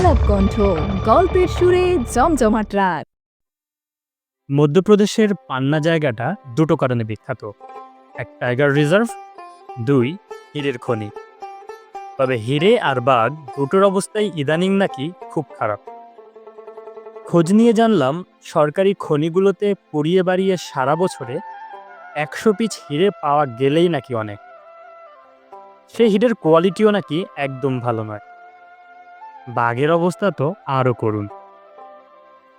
আলাপ কণ্ঠ, গল্পের সুরে জমজমাট রাত। মধ্যপ্রদেশের পান্না জায়গাটা দুটো কারণে বিখ্যাত। এক, টাইগার রিজার্ভ। দুই, হীরের খনি। তবে হিরে আর বাঘ দুটোর অবস্থাই ইদানিং নাকি খুব খারাপ। খোঁজ নিয়ে জানলাম সরকারি খনিগুলোতে পুড়িয়ে বাড়িয়ে সারা বছরে 100 পিস হিরে পাওয়া গেলেই নাকি অনেক। সেই হিরের কোয়ালিটিও নাকি একদম ভালো নয়। বাঘের অবস্থা তো আরও করুণ।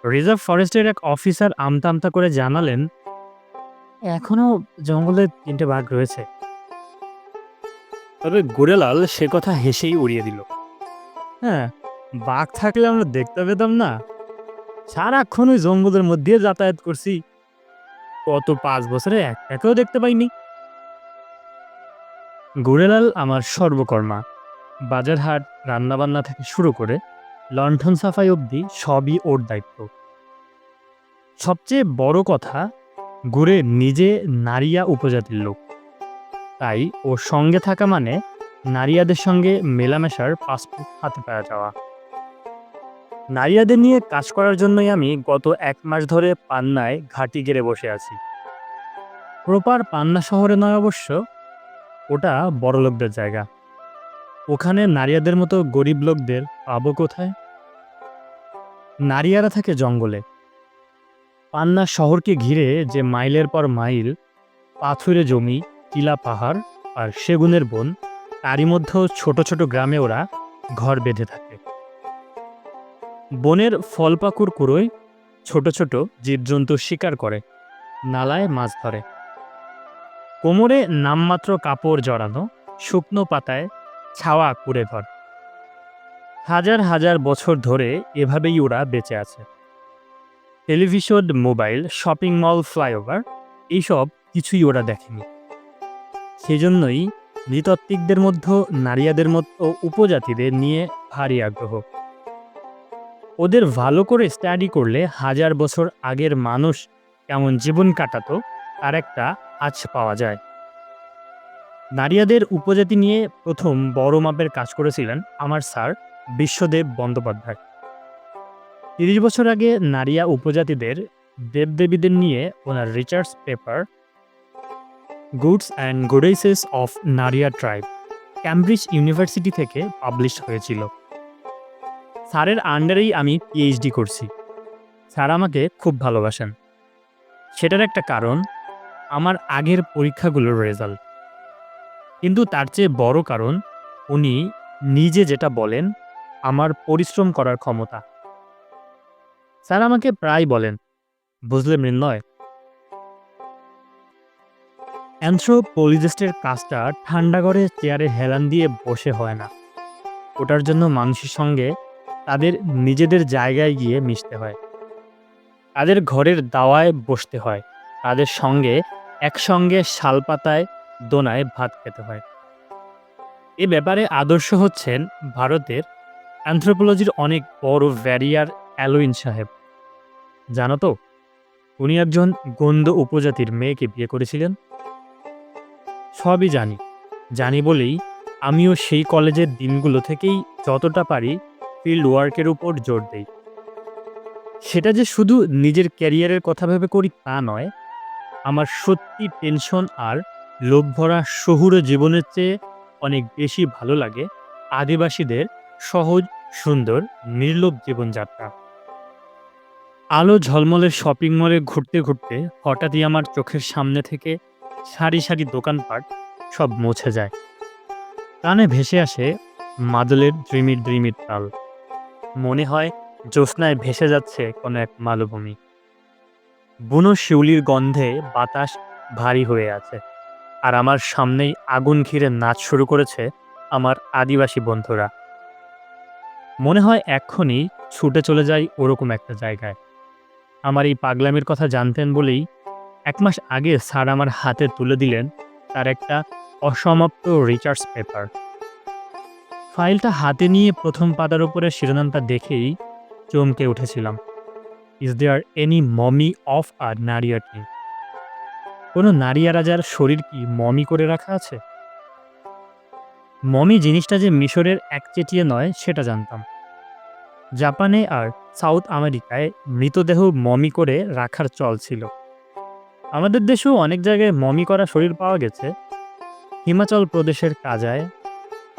রিজার্ভ ফরেস্টের এক অফিসার আমতা আমতা করে জানালেন, এখনো জঙ্গলে 3টে বাঘ রয়েছে। তবে গোরেলাল সে কথা হেসেই উড়িয়ে দিল। হ্যাঁ, বাঘ থাকলে আমরা দেখতে পেতাম না? সারাক্ষণ ওই জঙ্গলের মধ্যে যাতায়াত করছি, কত 5 বছরে একটাকেও দেখতে পাইনি। গোরেলাল আমার সর্বকর্মা। বাজারহাট, রান্নাবান্না থেকে শুরু করে লণ্ঠন সাফাই অবধি সবই ওর দায়িত্ব। সবচেয়ে বড় কথা, গুরে নিজে নারিয়া উপজাতির লোক, তাই ওর সঙ্গে থাকা মানে নারিয়াদের সঙ্গে মেলামেশার পাসপোর্ট হাতে পাওয়া যাওয়া। নারিয়াদের নিয়ে কাজ করার জন্যই আমি গত 1 মাস ধরে পান্নায় ঘাঁটি গেড়ে বসে আছি। প্রপার পান্না শহরে নয় অবশ্য, ওটা বড়লোকদের জায়গা। ওখানে নারিয়াদের মতো গরিব লোকদের পাবো কোথায়? নারিয়ারা থাকে জঙ্গলে। পান্না শহরকে ঘিরে যে মাইলের পর মাইল পাথুরে জমি, টিলা পাহাড় আর সেগুনের বন, তারই মধ্যেও ছোট ছোট গ্রামে ওরা ঘর বেঁধে থাকে। বনের ফলপাকুর কুড়োয় ছোট ছোট জীবজন্তু শিকার করে, নালায় মাছ ধরে। কোমরে নামমাত্র কাপড় জড়ানো, শুকনো পাতায় ছাওয়া কুড়ে ঘর। হাজার হাজার বছর ধরে এভাবেই ওরা বেঁচে আছে। Television, mobile, shopping mall, flyover এইসব কিছুই ওরা দেখেনি। সেজন্যই নৃতাত্ত্বিকদের মধ্যে নারিয়াদের মতো উপজাতিদের নিয়ে ভারী আগ্রহ। ওদের ভালো করে স্টাডি করলে 1000 বছর আগের মানুষ কেমন জীবন কাটাতো তার একটা আঁচ পাওয়া যায়। নারিয়াদের উপজাতি নিয়ে প্রথম বড় মাপের কাজ করেছিলেন আমার স্যার বিশ্বদেব বন্দ্যোপাধ্যায়। 30 বছর আগে নারিয়া উপজাতিদের দেবদেবীদের নিয়ে ওনার research paper gods and goddesses of Naria tribe Cambridge University থেকে পাবলিশ হয়েছিল। স্যারের আন্ডারেই আমি পিএইচডি করছি। স্যার আমাকে খুব ভালোবাসেন। সেটার একটা কারণ আমার আগের পরীক্ষাগুলোর রেজাল্ট, কিন্তু তার চেয়ে বড় কারণ উনি নিজে যেটা বলেন, আমার পরিশ্রম করার ক্ষমতা। স্যার আমাকে প্রায় বলেন, বুঝলে মৃন্ময়, অ্যানথ্রোপোলজিস্টের কাজটা ঠান্ডা ঘরে চেয়ারে হেলান দিয়ে বসে হয় না। ওটার জন্য মানুষের সঙ্গে তাদের নিজেদের জায়গায় গিয়ে মিশতে হয়, তাদের ঘরের দাওয়ায় বসতে হয়, তাদের সঙ্গে একসঙ্গে শালপাতায় দোনায় ভাত খেতে হয়। এ ব্যাপারে আদর্শ হচ্ছেন ভারতের অ্যানথ্রোপোলজির অনেক বড় ভ্যারিয়ার অ্যালোইন সাহেব। জানো তো, উনি একজন গোন্ড উপজাতির মেয়েকে বিয়ে করেছিলেন। সবই জানি, জানি বলেই আমিও সেই কলেজের দিনগুলো থেকেই যতটা পারি ফিল্ড ওয়ার্কের উপর জোর দেই। সেটা যে শুধু নিজের ক্যারিয়ারের কথা ভেবে করি তা নয়, আমার সত্যি টেনশন আর লোভ ভরা শহুরে জীবনের চেয়ে অনেক বেশি ভালো লাগে আদিবাসীদের সহজ, সুন্দর, নির্লোভ জীবনযাত্রা। আলো ঝলমলের শপিং মলে ঘুরতে ঘুরতে হঠাৎই আমার চোখের সামনে থেকে সারি সারি দোকানপাট সব মুছে যায়। কানে ভেসে আসে মাদলের দ্রিমির দ্রিমির তাল। মনে হয় জ্যোৎস্নায় ভেসে যাচ্ছে কোনো এক মালভূমি। বুনো শিউলির গন্ধে বাতাস ভারী হয়ে আছে, আর আমার সামনেই আগুন ঘিরে নাচ শুরু করেছে আমার আদিবাসী বন্ধুরা। মনে হয় এক্ষুনি ছুটে চলে যাই ওরকম একটা জায়গায়। আমার এই পাগলামির কথা জানতেন বলেই 1 মাস আগে স্যার আমার হাতে তুলে দিলেন তার একটা অসমাপ্ত রিসার্চ পেপার। ফাইলটা হাতে নিয়ে প্রথম পাতার উপরে শিরোনামটা দেখেই চমকে উঠেছিলাম। Is there any mummy of a Naria king? কোনো নারিয়া রাজার শরীর কি মমি করে রাখা আছে? মমি জিনিসটা যে মিশরের একচেটিয়া নয় সেটা জানতাম, জাপানে আর সাউথ আমেরিকায় মৃতদেহ মমি করে রাখার চল ছিল। আমাদের দেশেও অনেক জায়গায় মমি করা শরীর পাওয়া গেছে। হিমাচল প্রদেশের কাজায়,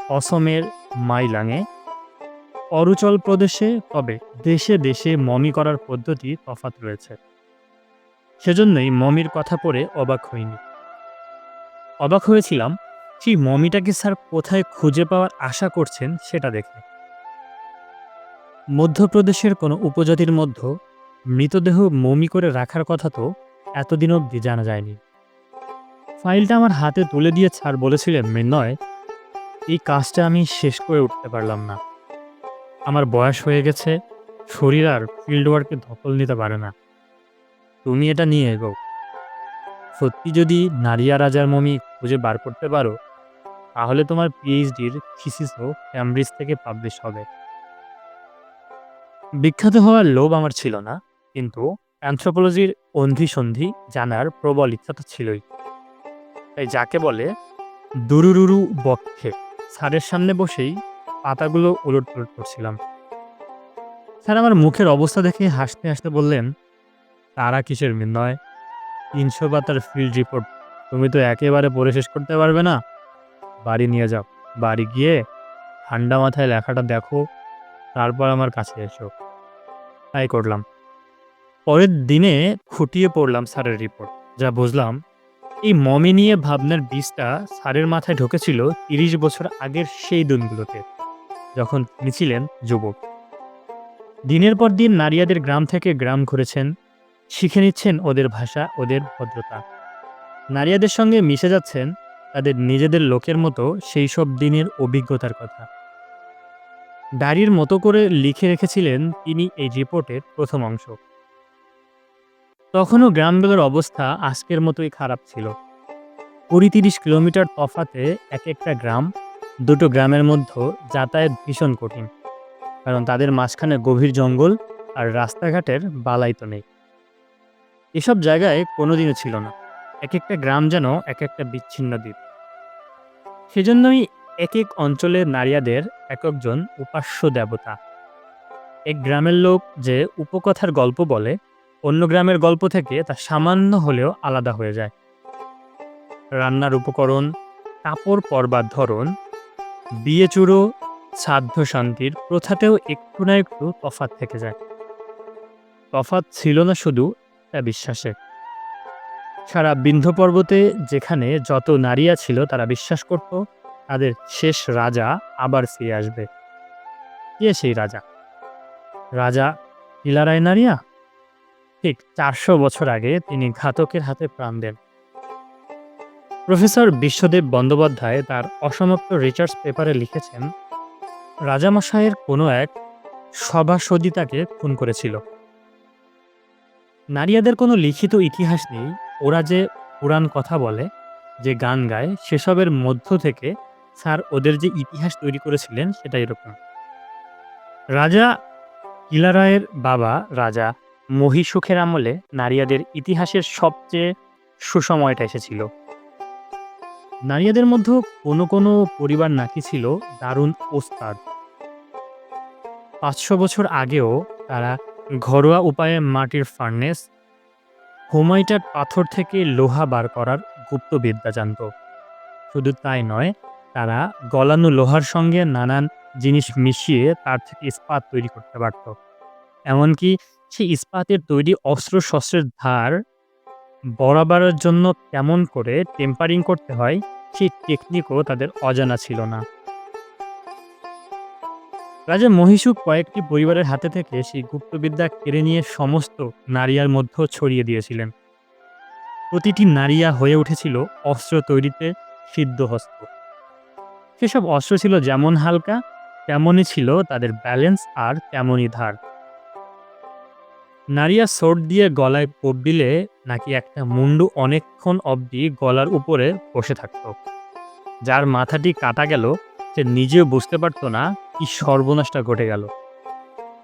অসমের মাইলাঙে, অরুচল প্রদেশে। তবে দেশে দেশে মমি করার পদ্ধতি তফাৎ রয়েছে। সেজন্যই মমির কথা পড়ে অবাক হইনি। অবাক হয়েছিলাম সেই মমিটাকে স্যার কোথায় খুঁজে পাওয়ার আশা করছেন সেটা দেখে। মধ্যপ্রদেশের কোনো উপজাতির মধ্যে মৃতদেহ মমি করে রাখার কথা তো এতদিন অবধি জানা যায়নি। ফাইলটা আমার হাতে তুলে দিয়ে স্যার বলেছিলেন, মৃন্ময়, এই কাজটা আমি শেষ করে উঠতে পারলাম না। আমার বয়স হয়ে গেছে, শরীর আর ফিল্ড ওয়ার্কে ধকল নিতে পারে না। তুমি এটা নিয়ে এগো। সত্যি যদি নারিয়া রাজার মমি খুঁজে বার করতে পারো, তাহলে তোমার পিএইচডির থিসিসও ক্যামব্রিজ থেকে পাবলিশ হবে। বিখ্যাত হওয়ার লোভ আমার ছিল না, কিন্তু অ্যানথ্রোপোলজির অন্ধি-সন্ধি জানার প্রবল ইচ্ছা তো ছিলই। তাই যাকে বলে দুরুরুরু বক্ষে স্যারের সামনে বসেই পাতাগুলো উলটপালট করছিলাম। স্যার আমার মুখের অবস্থা দেখে হাসতে হাসতে বললেন, তারা কিসের মৃন্ময়, ৩০০ পাতার ফিল্ড রিপোর্ট তুমি তো একেবারে পড়ে শেষ করতে পারবে না। বাড়ি নিয়ে যাও, বাড়ি গিয়ে ঠান্ডা মাথায় লেখাটা দেখো, তারপর আমার কাছে এসো। তাই করলাম। পরের দিনে খুঁটিয়ে পড়লাম স্যারের রিপোর্ট। যা বুঝলাম, এই মমি নিয়ে ভাবনার বীজটা স্যারের মাথায় ঢুকেছিল ৩০ বছর আগের সেই দিনগুলোতে, যখন তিনি ছিলেন যুবক। দিনের পর দিন নারিয়াদের গ্রাম থেকে গ্রাম ঘুরেছেন, শিখে নিচ্ছেন ওদের ভাষা, ওদের ভদ্রতা। নারিয়াদের সঙ্গে মিশে যাচ্ছেন, তাদের নিজেদের লোকের মতো সেই সব দিনের অভিজ্ঞতার কথা ডায়েরির মতো করে লিখে রেখেছিলেন তিনি এই রিপোর্টের প্রথম অংশ। তখনও গ্রামগুলোর অবস্থা আজকের মতোই খারাপ ছিল। ২০-৩০ কিলোমিটার তফাতে এক একটা গ্রাম, দুটো গ্রামের মধ্যে যাতায়াত ভীষণ কঠিন, কারণ তাদের মাঝখানে গভীর জঙ্গল আর রাস্তাঘাটের বালাই তো নেই। এসব জায়গায় কোনোদিনও ছিল না। এক একটা গ্রাম যেন এক একটা বিচ্ছিন্ন দ্বীপ। সেজন্যই এক এক অঞ্চলের নারিয়াদের এক একজন উপাস্য দেবতা। এক গ্রামের লোক যে উপকথার গল্প বলে, অন্য গ্রামের গল্প থেকে তা সামান্য হলেও আলাদা হয়ে যায়। রান্নার উপকরণ, কাপড় পরবার ধরন, বিয়ে চুড়ো, শ্রাদ্ধ শান্তির প্রথাতেও একটু না একটু তফাৎ থেকে যায়। তফাৎ ছিল না শুধু তা বিশ্বাসে। সারা বিন্ধ্য পর্বতে যেখানে যত নারিয়া ছিল তারা বিশ্বাস করত তাদের শেষ রাজা আবার ফিরে আসবে। কে সেই রাজা? রাজা কিলারায় নারিয়া। ঠিক ৪০০ বছর আগে তিনি ঘাতকের হাতে প্রাণ দেন। প্রফেসর বিশ্বদেব বন্দ্যোপাধ্যায় তার অসমাপ্ত রিসার্চ পেপারে লিখেছেন, রাজামশাইয়ের কোনো এক সভাসদী তাকে খুন করেছিল। নারিয়াদের কোনো লিখিত ইতিহাস নেই। ওরা যে পুরাণ কথা বলে, যে গান গায়, সেসবের মধ্য থেকে স্যার ওদের যে ইতিহাস তৈরি করেছিলেন সেটা এরকম। রাজা কিলারায়ের বাবা রাজা মহীসুখের আমলে নারিয়াদের ইতিহাসের সবচেয়ে সুসময়টা এসেছিল। নারিয়াদের মধ্যে কোনো কোনো পরিবার নাকি ছিল দারুণ ওস্তাদ। ৫০০ বছর আগেও তারা ঘরোয়া উপায়ে মাটির ফার্নেস, হোমাইটার পাথর থেকে লোহা বার করার গুপ্তবিদ্যা জানত। শুধু তাই নয়, তারা গলানো লোহার সঙ্গে নানান জিনিস মিশিয়ে তার থেকে ইস্পাত তৈরি করতে পারত। এমনকি সেই ইস্পাতের তৈরি অস্ত্র-শস্ত্রের ধার বরাবরের জন্য কেমন করে টেম্পারিং করতে হয় সেই টেকনিকও তাদের অজানা ছিল না। রাজা মহীসুখ কয়েকটি পরিবারের হাতে থেকে সেই গুপ্তবিদ্যা কেড়ে নিয়ে সমস্ত নারিয়ার মধ্যেও ছড়িয়ে দিয়েছিলেন। প্রতিটি নারিয়া হয়ে উঠেছিল অস্ত্র তৈরিতে সিদ্ধহস্ত। সেসব অস্ত্র ছিল যেমন হালকা, তেমনই ছিল তাদের ব্যালেন্স আর তেমনই ধার। নারিয়া সোর্ড দিয়ে গলায় কোপ দিলে নাকি একটা মুন্ডু অনেকক্ষণ অবধি গলার উপরে বসে থাকত। যার মাথাটি কাটা গেল সে নিজেও বুঝতে পারত না কি সর্বনাশটা ঘটে গেল।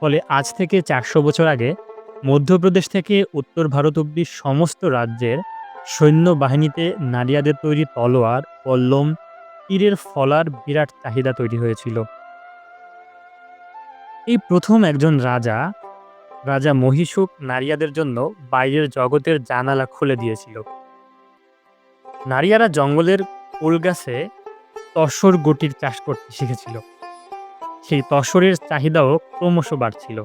ফলে আজ থেকে ৪০০ বছর আগে মধ্যপ্রদেশ থেকে উত্তর ভারত অবধি সমস্ত রাজ্যের সৈন্যবাহিনীতে নারিয়াদের তৈরি তলোয়ার, পল্লম, তীরের ফলার বিরাট চাহিদা তৈরি হয়েছিল। এই প্রথম একজন রাজা রাজা মহীশূর নারীয়াদের জন্য বাইরের জগতের জানালা খুলে দিয়েছিল। নারীয়ারা জঙ্গলের ফুল গাছে তসর গটির চাষ করতে শিখেছিল। সেই তসরের চাহিদাও ক্রমশ বাড়ছিল।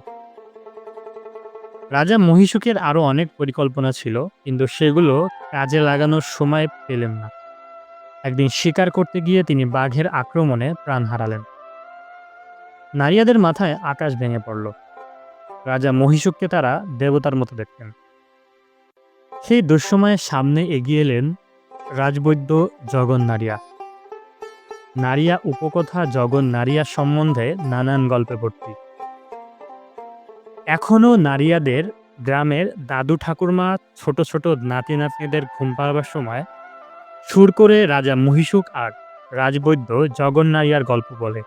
রাজা মহীশূরের আরো অনেক পরিকল্পনা ছিল, কিন্তু সেগুলো কাজে লাগানোর সময় পেলেন না। একদিন শিকার করতে গিয়ে তিনি বাঘের আক্রমণে প্রাণ হারালেন। নারীয়াদের মাথায় আকাশ ভেঙে পড়ল। রাজা মহীশূরকে তারা দেবতার মতো দেখতেন। সেই দুঃসময়ে সামনে এগিয়ে এলেন রাজবৈদ্য জগন নারিয়া। নারিয়া উপকথা জগন নারিয়া সম্বন্ধে নানান গল্পে ভর্তি। এখনও নারিয়াদের গ্রামের দাদু ঠাকুরমা ছোট ছোট নাতি নাতনিদের ঘুম পাড়াবার সময় সুর করে রাজা মহীশূর আর রাজবৈদ্য জগন নারিয়ার গল্প বলে।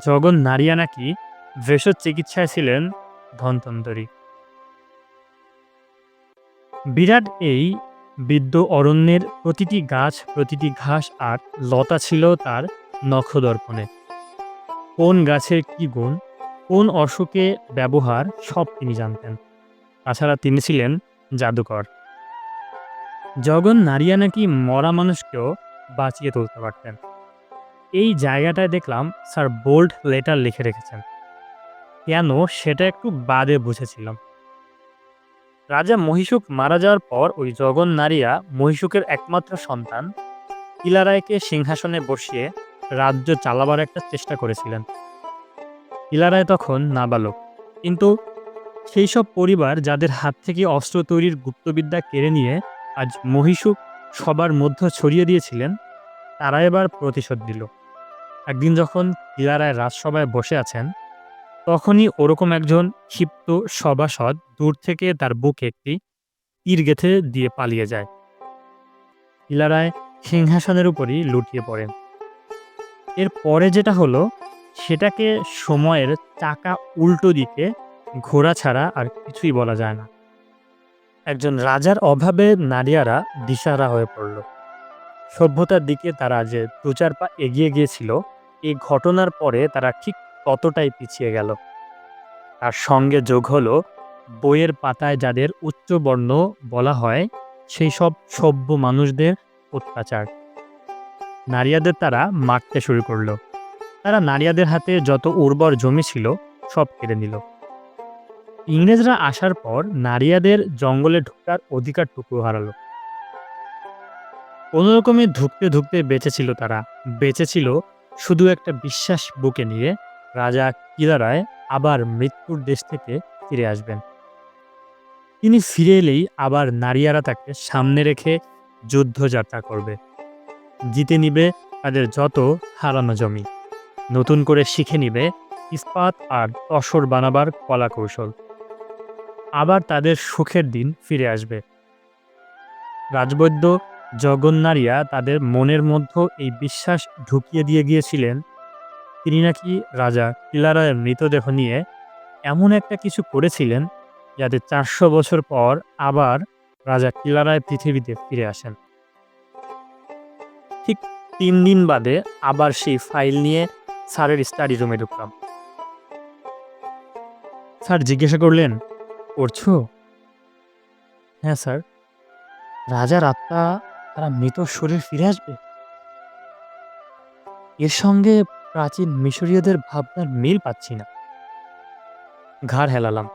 জগন নারিয়া নাকি ভেষজ চিকিৎসায় ছিলেন ধনতন্তরী। বিরাট এই বিদ্য অরণ্যের প্রতিটি গাছ, প্রতিটি ঘাস আর লতা ছিল তার নখদর্পণে। কোন গাছের কি গুণ, কোন অসুখে ব্যবহার, সব তিনি জানতেন। তাছাড়া তিনি ছিলেন জাদুকর। জগন নারিয়া নাকি মরা মানুষকেও বাঁচিয়ে তুলতে পারতেন। এই জায়গাটায় দেখলাম স্যার বোল্ড লেটার লিখে রেখেছেন। কেন সেটা একটু বাদে বুঝেছিলাম। রাজা মহীশূর মারা যাওয়ার পর ওই জগন নারিয়া মহীশূরের একমাত্র সন্তান ইলারায়কে সিংহাসনে বসিয়ে রাজ্য চালাবার একটা চেষ্টা করেছিলেন। ইলারায় তখন নাবালক, কিন্তু সেই সব পরিবার যাদের হাত থেকে অস্ত্র তৈরির গুপ্তবিদ্যা কেড়ে নিয়ে আজ মহীশূর সবার মধ্যে ছড়িয়ে দিয়েছিলেন, তারা এবার প্রতিশোধ দিল। একদিন যখন ইলারায় রাজসভায় বসে আছেন, তখনই ওরকম একজন ক্ষিপ্ত সভাসদ দূর থেকে তার বুকে একটি তীর গেঁথে দিয়ে পালিয়ে যায়। ইলারায় সিংহাসনের উপরই লুটিয়ে পড়েন। এর পরে যেটা হলো সেটাকে সময়ের চাকা উল্টো দিকে ঘোরা ছাড়া আর কিছুই বলা যায় না। একজন রাজার অভাবে নারীরা দিশাহারা হয়ে পড়ল। সভ্যতার দিকে তারা যে দু চার পা এগিয়ে গিয়েছিল, এই ঘটনার পরে তারা ঠিক ততটাই পিছিয়ে গেল। তার সঙ্গে যোগ হলো বইয়ের পাতায় যাদের উচ্চবর্ণ বলা হয়, সেই সব সভ্য মানুষদের অত্যাচার। নারীদের তারা মারতে শুরু করলো। তারা নারীদের হাতে যত উর্বর জমি ছিল সব কেড়ে নিল। ইংরেজরা আসার পর নারীদের জঙ্গলে ঢোকার অধিকারটুকু হারালো। কোনোরকমে ধুঁকতে ধুঁকতে বেঁচেছিল তারা। বেঁচেছিল শুধু একটা বিশ্বাস বুকে নিয়ে, রাজা কিলারায় আবার মৃত্যুর দেশ থেকে ফিরে আসবেন। তিনি ফিরে এলেই আবার নারীরা তাকে সামনে রেখে যুদ্ধযাত্রা করবে, জিতে নিবে তাদের যত হারানো জমি, নতুন করে শিখে নিবে ইস্পাত আর তসর বানাবার কলা কৌশল। আবার তাদের সুখের দিন ফিরে আসবে। রাজবৈদ্য জগন নারিয়া তাদের মনের মধ্যে এই বিশ্বাস ঢুকিয়ে দিয়ে গিয়েছিলেন। তিনি নাকি রাজা কিলারায়ের মৃতদেহ নিয়ে এমন একটা কিছু করেছিলেন যাতে 400 বছর পর আবার রাজা কিলারায় পৃথিবীতে ফিরে আসেন। ঠিক 3 দিন বাদে আবার সেই ফাইল নিয়ে স্যারের স্টাডি রুমে ঢুকলাম। স্যার জিজ্ঞাসা করলেন, পড়ছো? হ্যাঁ স্যার। রাজার আত্মা তারা মৃত শরীর ফিরে আসবে? এর সঙ্গে প্রাচীন মিশরীয়দের ভাবনার মিল পাচ্ছি না। ঘাড় হেলালাম।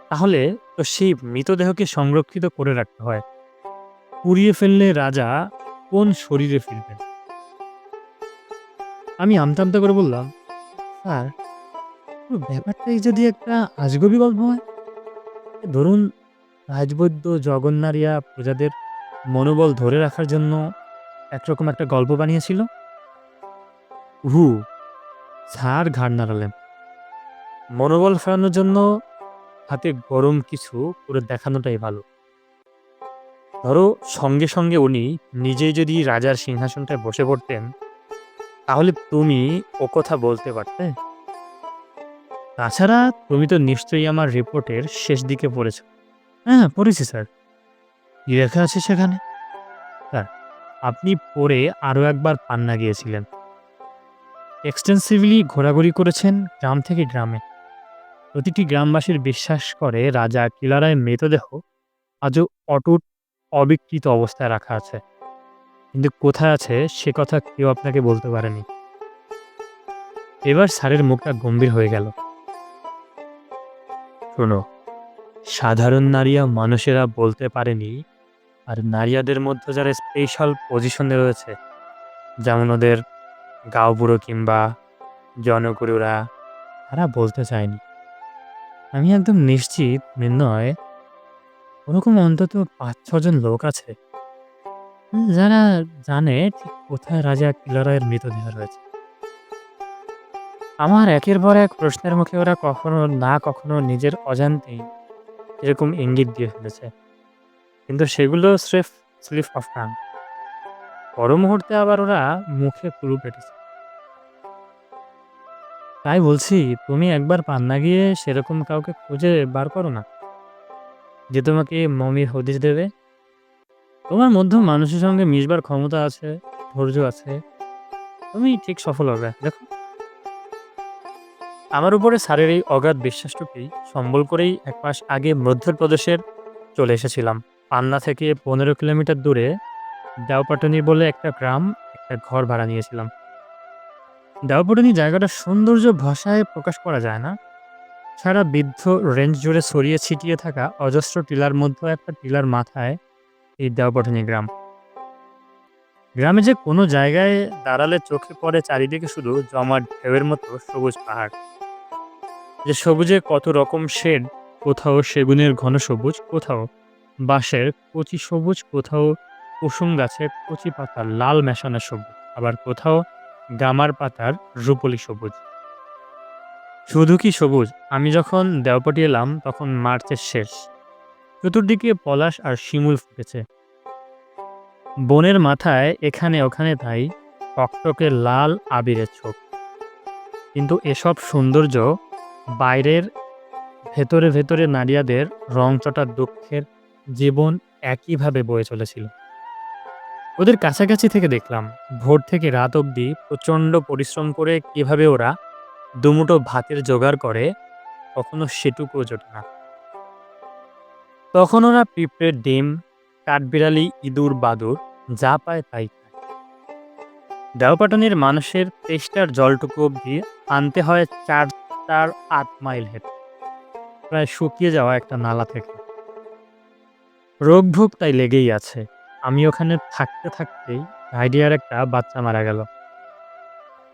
তাহলে তো সেই মৃতদেহকে সংরক্ষিত করে রাখতে হয়। পুড়িয়ে ফেললে রাজা কোন শরীরে ফিরবেন? আমি আমতা আমতা করে বললাম, স্যার, পুরো ব্যাপারটাই যদি একটা আজগুবি গল্প হয়। ধরুন, রাজবৈদ্য জগন্নারিয়া প্রজাদের মনোবল ধরে রাখার জন্য একরকম একটা গল্প বানিয়েছিল। হু, স্যার ঘাড় নাড়ালেন। মনোবল ফেরানোর জন্য হাতে গরম কিছু করে দেখানোটাই ভালো। ধরো, সঙ্গে সঙ্গে উনি নিজেই যদি রাজার সিংহাসনটায় বসে পড়তেন, তাহলে তুমি ও কথা বলতে পারতে। তাছাড়া তুমি তো নিশ্চয়ই আমার রিপোর্টের শেষ দিকে পড়েছ। হ্যাঁ, পড়েছি স্যার। কি লেখা আছে সেখানে? স্যার, আপনি পড়ে আরও একবার পান্না গিয়েছিলেন। এক্সটেন্সিভলি ঘোরাঘুরি করেছেন গ্রাম থেকে গ্রামে। প্রতিটি গ্রামবাসীর বিশ্বাস করে রাজা কিলারায় মৃতদেহ আজও অটুট অবিকৃত অবস্থায় রাখা আছে। কিন্তু কোথায় আছে সে কথা কেউ আপনাকে বলতে পারেনি। এবার স্যারের মুখটা গম্ভীর হয়ে গেল। শোনো, সাধারণ নারীরা মানুষেরা বলতে পারেনি, আর নারীদের মধ্যে যারা স্পেশাল পজিশনে রয়েছে, যেমন ওদের গাঁও বুড়ো কিংবা জনগুরুরা, তারা বলতে চায়নি। আমি একদম নিশ্চিত মৃন্ময়, ওরকম অন্তত ৫-৬ জন লোক আছে যারা জানে ঠিক কোথায় রাজা কিলারায়ের মৃতদেহ রয়েছে। আমার একের পর এক প্রশ্নের মুখে ওরা কখনো না কখনো নিজের অজান্তেই এরকম ইঙ্গিত দিয়ে ফেলেছে, কিন্তু সেগুলো স্রেফ স্লিপ অফ টাং। পর মুহূর্তে আবার ওরা মুখে কুলু পেটেছে। তাই বলছি, তুমি একবার পান্না গিয়ে সেরকম কাউকে খুঁজে বার করো না, যে তোমাকে মমির হদিস দেবে। তোমার মধ্যে মানুষের সঙ্গে মিশবার ক্ষমতা আছে, ধৈর্য আছে, তুমি ঠিক সফল হবে। দেখো, আমার উপরে স্যারের এই অগাধ বিশ্বাসটুকুই সম্বল করেই ১ মাস আগে মধ্যপ্রদেশের চলে এসেছিলাম। পান্না থেকে ১৫ কিলোমিটার দূরে দেওপাটনি বলে একটা গ্রাম, একটা ঘর ভাড়া নিয়েছিলাম। দেওপাটনি জায়গাটার সৌন্দর্য ভাষায় প্রকাশ করা যায় না। সারা বৃদ্ধ রেঞ্জ জুড়ে ছড়িয়ে ছিটিয়ে থাকা অজস্র টিলার মধ্যে একটা টিলার মাথায় এই দেওপাটনি গ্রাম। গ্রামে যে কোনো জায়গায় দাঁড়ালে চোখে পড়ে চারিদিকে শুধু জমাট ঢেউয়ের মতো সবুজ পাহাড়। যে সবুজে কত রকম শেড, কোথাও সেগুনের ঘন সবুজ, কোথাও বাঁশের কচি সবুজ, কোথাও কুসুম গাছের কচি পাতার লাল মেশানো সবুজ, আবার কোথাও গামার পাতার রূপলি সবুজ। শুধু কি সবুজ! আমি যখন দেওপাটি এলাম তখন মার্চের শেষ। চতুর্দিকে পলাশ আর শিমুল ফুটেছে। বনের মাথায় এখানে ওখানে তাই টকটকে লাল আবিরের ছোপ। কিন্তু এসব সৌন্দর্য বাইরের, ভেতরে ভেতরে নারিয়াদের রংচটা দুঃখের জীবন একইভাবে বয়ে চলেছিল। ওদের কাছাকাছি থেকে দেখলাম ভোর থেকে রাত অবধি প্রচণ্ড পরিশ্রম করে কিভাবে ওরা দুমুঠো ভাতের জোগাড় করে, কখনো সেটুকুও জোটে না। তখন ওরা পিঁপড়ের ডিম, কাঠবিড়ালি, ইঁদুর, বাদুড় যা পায় তাই খায়। দেওপাটনির মানুষের তেষ্টার জলটুকু অবধি আনতে হয় ৪-৮ মাইল হেঁটে, প্রায় শুকিয়ে যাওয়া একটা নালা থেকে। রোগভোগ তাই লেগেই আছে। আমি ওখানে থাকতে থাকতেই আইডিয়ার একটা বাচ্চা মারা গেল।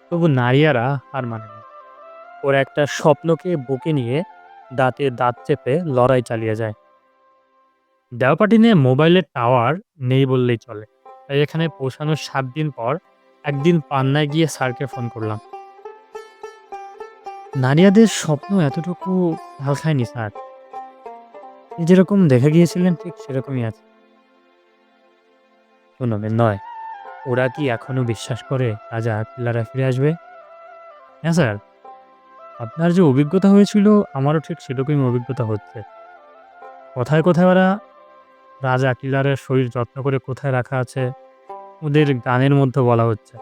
তবু নারিয়ারা হার মানেনি। ওরা একটা স্বপ্নকে বুকে নিয়ে দাঁতে দাঁত চেপে লড়াই চালিয়ে যায়। দেওপাটিনে মোবাইলের টাওয়ার নেই বললেই চলে। তাই এখানে পৌঁছানোর ৭ দিন পর একদিন পান্নায় গিয়ে স্যারকে ফোন করলাম। নারিয়াদের স্বপ্ন এতটুকু ঢাল খায়নি স্যার। আপনি যেরকম দেখে গিয়েছিলেন ঠিক সেরকমই আছে। শুনবেন নয়, ওরা কি এখনো বিশ্বাস করে রাজা কিলারা ফিরে আসবে? হ্যাঁ স্যার, আপনার যে অভিজ্ঞতা হয়েছিল আমারও ঠিক সেরকমই অভিজ্ঞতা হচ্ছে। কোথায় কোথায় ওরা রাজা কিলারের শরীর যত্ন করে কোথায় রাখা আছে, ওদের গানের মধ্যে বলা হচ্ছে।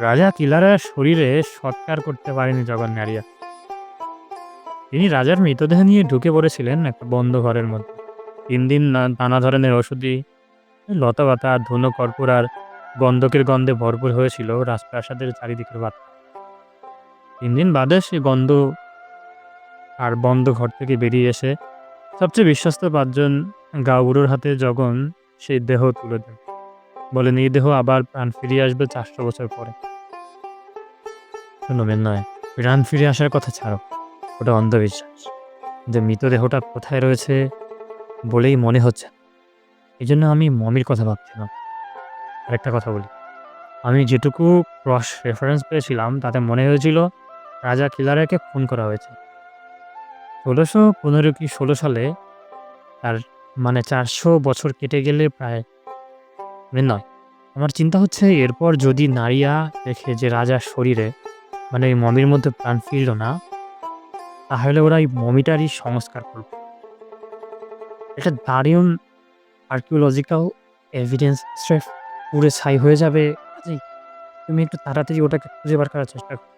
রাজা কিলারের শরীরে সৎকার করতে পারেনি জগন নারিয়া। তিনি রাজার মৃতদেহ নিয়ে ঢুকে পড়েছিলেন একটা বন্ধ ঘরের মধ্যে। ৩ দিন নানা ধরনের ওষুধি, লতাপাতা, ধুনো কর্পূর আর গন্ধকের গন্ধে ভরপুর হয়েছিল রাজপ্রাসাদের চারিদিকের বাতাস। ৩ দিন বাদে সে গন্ধ আর বন্ধ ঘর থেকে বেরিয়ে এসে সবচেয়ে বিশ্বস্ত ৫ জন গাঁওবুড়োর হাতে জগন সেই দেহ তুলে দেন। বলেন এই দেহ আবার প্রাণ ফিরিয়ে আসবে ৪০০ বছর পরে। শুনবেন নয়, প্রাণ ফিরে আসার কথা ছাড়ো, ওটা অন্ধবিশ্বাস। যে মৃতদেহটা কোথায় রয়েছে বলেই মনে হচ্ছে। এই জন্য আমি মমির কথা ভাবছিলাম। আরেকটা কথা বলি, আমি যেটুকু ক্রস রেফারেন্স পেয়েছিলাম তাতে মনে হয়েছিল রাজা কিলারাকে খুন করা হয়েছে ১৬১৫ কি ১৬ সালে। তার মানে ৪০০ বছর কেটে গেলে প্রায় নয়। আমার চিন্তা হচ্ছে এরপর যদি নারিয়া দেখে যে রাজার শরীরে, মানে এই মমির মধ্যে প্রাণ ফিরল না, তাহলে ওরা এই মমিটারই সংস্কার করবে। এটা দারুণ আর্কিওলজিক্যাল এভিডেন্স স্রেফ পুড়ে ছাই হয়ে যাবে কাজেই। তুমি একটু তাড়াতাড়ি ওটাকে খুঁজে বার করার চেষ্টা করো।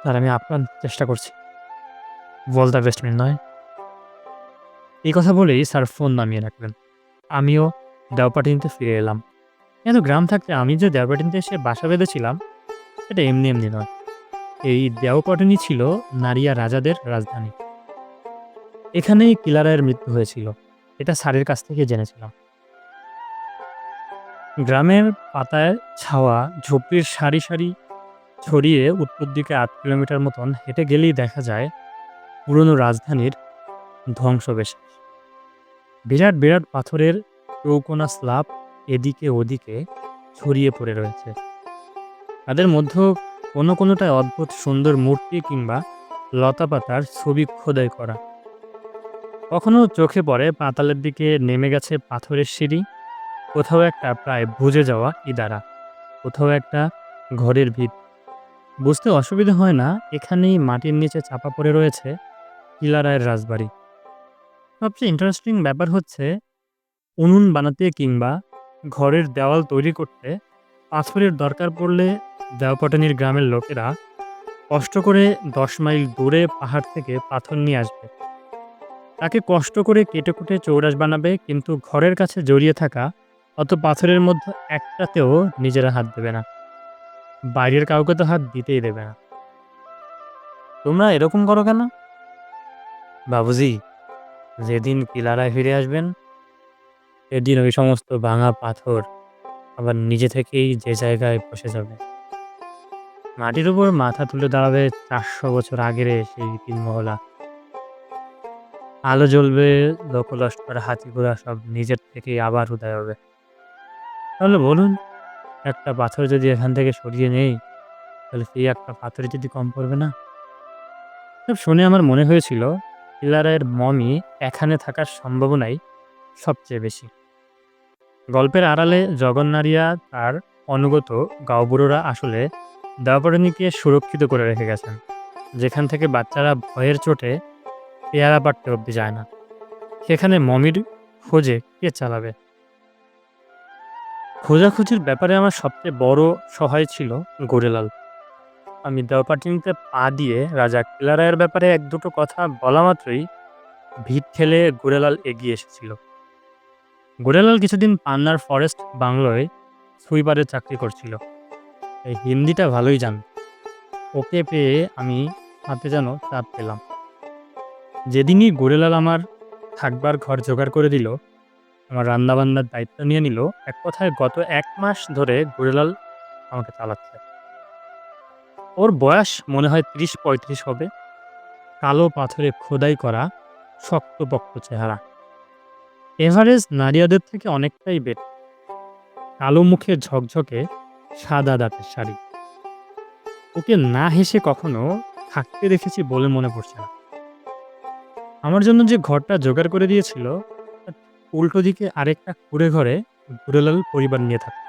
স্যার, আমি আপ্রাণ চেষ্টা করছি। অল দ্য বেস্ট, মৃন্ময়। এই কথা বলেই স্যার ফোন নামিয়ে রাখলেন। আমিও দেওপাটিনিতে ফিরে এলাম। কিন্তু গ্রাম থাকতে আমি যে দেওপাটিনিতে এসে বাসা বেঁধেছিলাম, এটা এমনি এমনি নয়। এই দেওপাটনি ছিল নারিয়া রাজাদের রাজধানী। এখানেই কিলারায়ের মৃত্যু হয়েছিল। এটা স্যারের কাছ থেকে জেনেছিলাম। গ্রামের পাতায় ছাওয়া ঝোপড়ির সারি সারি ছড়িয়ে উত্তর দিকে ৮ কিলোমিটার মতন হেঁটে গেলেই দেখা যায় পুরনো রাজধানীর ধ্বংসবেশ। বিরাট বিরাট পাথরের চৌকোনা স্ল্যাব এদিকে ওদিকে ছড়িয়ে পড়ে রয়েছে। তাদের মধ্যে কোনোটায় অদ্ভুত সুন্দর মূর্তি কিংবা লতাপাতার ছবি খোদাই করা। কখনো চোখে পড়ে পাতালের দিকে নেমে গেছে পাথরের সিঁড়ি, কোথাও একটা প্রায় বুজে যাওয়া ইদারা, কোথাও একটা ঘরের ভিত। বুঝতে অসুবিধা হয় না, এখানেই মাটির নিচে চাপা পড়ে রয়েছে কিলারায়ের রাজবাড়ি। সবচেয়ে ইন্টারেস্টিং ব্যাপার হচ্ছে, উনুন বানাতে কিংবা ঘরের দেওয়াল তৈরি করতে পাথরের দরকার পড়লে দেওপাটনির গ্রামের লোকেরা কষ্ট করে ১০ মাইল দূরে পাহাড় থেকে পাথর নিয়ে আসবে। তাকে কষ্ট করে কেটে কুটে চৌরাস বানাবে, কিন্তু ঘরের কাছে জড়িয়ে থাকা অত পাথরের মধ্যে একটাতেও নিজেরা হাত দেবে না। বাইরের কাউকে তো হাত দিতেই দেবে না। তোমরা এরকম করো কেন? বাবুজি, যেদিন কিলারায় ফিরে আসবেন, সেদিন ওই সমস্ত ভাঙা পাথর আবার নিজে থেকেই যে জায়গায় বসে যাবে। মাটির উপর মাথা তুলে দাঁড়াবে ৪০০ বছর আগের সেই ৩ মহলা। আলো জ্বলবে, লোকলস্কর হাতি ঘোড়া সব নিজের থেকেই আবার উদয় হবে। তাহলে বলুন, একটা পাথর যদি এখান থেকে সরিয়ে নেই, তাহলে সেই একটা পাথরে যদি কম পড়বে না? সব শুনে আমার মনে হয়েছিল কিলারায়ের মমি এখানে থাকার সম্ভাবনাই সবচেয়ে বেশি। গল্পের আড়ালে জগন্নারিয়া তার অনুগত গাঁওবুড়োরা আসলে দেওপাটনিকে সুরক্ষিত করে রেখে গেছেন, যেখান থেকে বাচ্চারা ভয়ের চোটে পেয়ারা পাড়তে অবধি যায় না। সেখানে মমির খোঁজে কে চালাবে? খোঁজাখুঁজির ব্যাপারে আমার সবচেয়ে বড় সহায় ছিল গোরেলাল। আমি দেওপাটনিতে পা দিয়ে রাজা কিলারায়ের ব্যাপারে এক দুটো কথা বলা মাত্রই ভিড় ঠেলে গোরেলাল এগিয়ে এসেছিল। গোরেলাল কিছুদিন পান্নার ফরেস্ট বাংলোয় সুইপারের চাকরি করছিল। এই হিন্দিটা ভালোই জান। ওকে পেয়ে আমি হাতে যেন চাপ পেলাম। যেদিনই গোরেলাল আমার থাকবার ঘর জোগাড় করে দিল, আমার রান্নাবান্নার দায়িত্ব নিয়ে নিল, এক কথায় গত ১ মাস ধরে গোরেলাল আমাকে চালাচ্ছে। ওর বয়স মনে হয় ৩০-৩৫ হবে। কালো পাথরে খোদাই করা শক্তপোক্ত চেহারা। এভারেজ নারিয়াদের থেকে অনেকটাই বেট। কালো মুখে ঝকঝকে সাদা দাঁতের শাড়ি। ওকে না হেসে কখনো থাকতে দেখেছি বলে মনে পড়ছে না। আমার জন্য যে ঘরটা জোগাড় করে দিয়েছিল, তার উল্টো দিকে আরেকটা কুঁড়ে ঘরে গুড়েলাল পরিবার নিয়ে থাকত।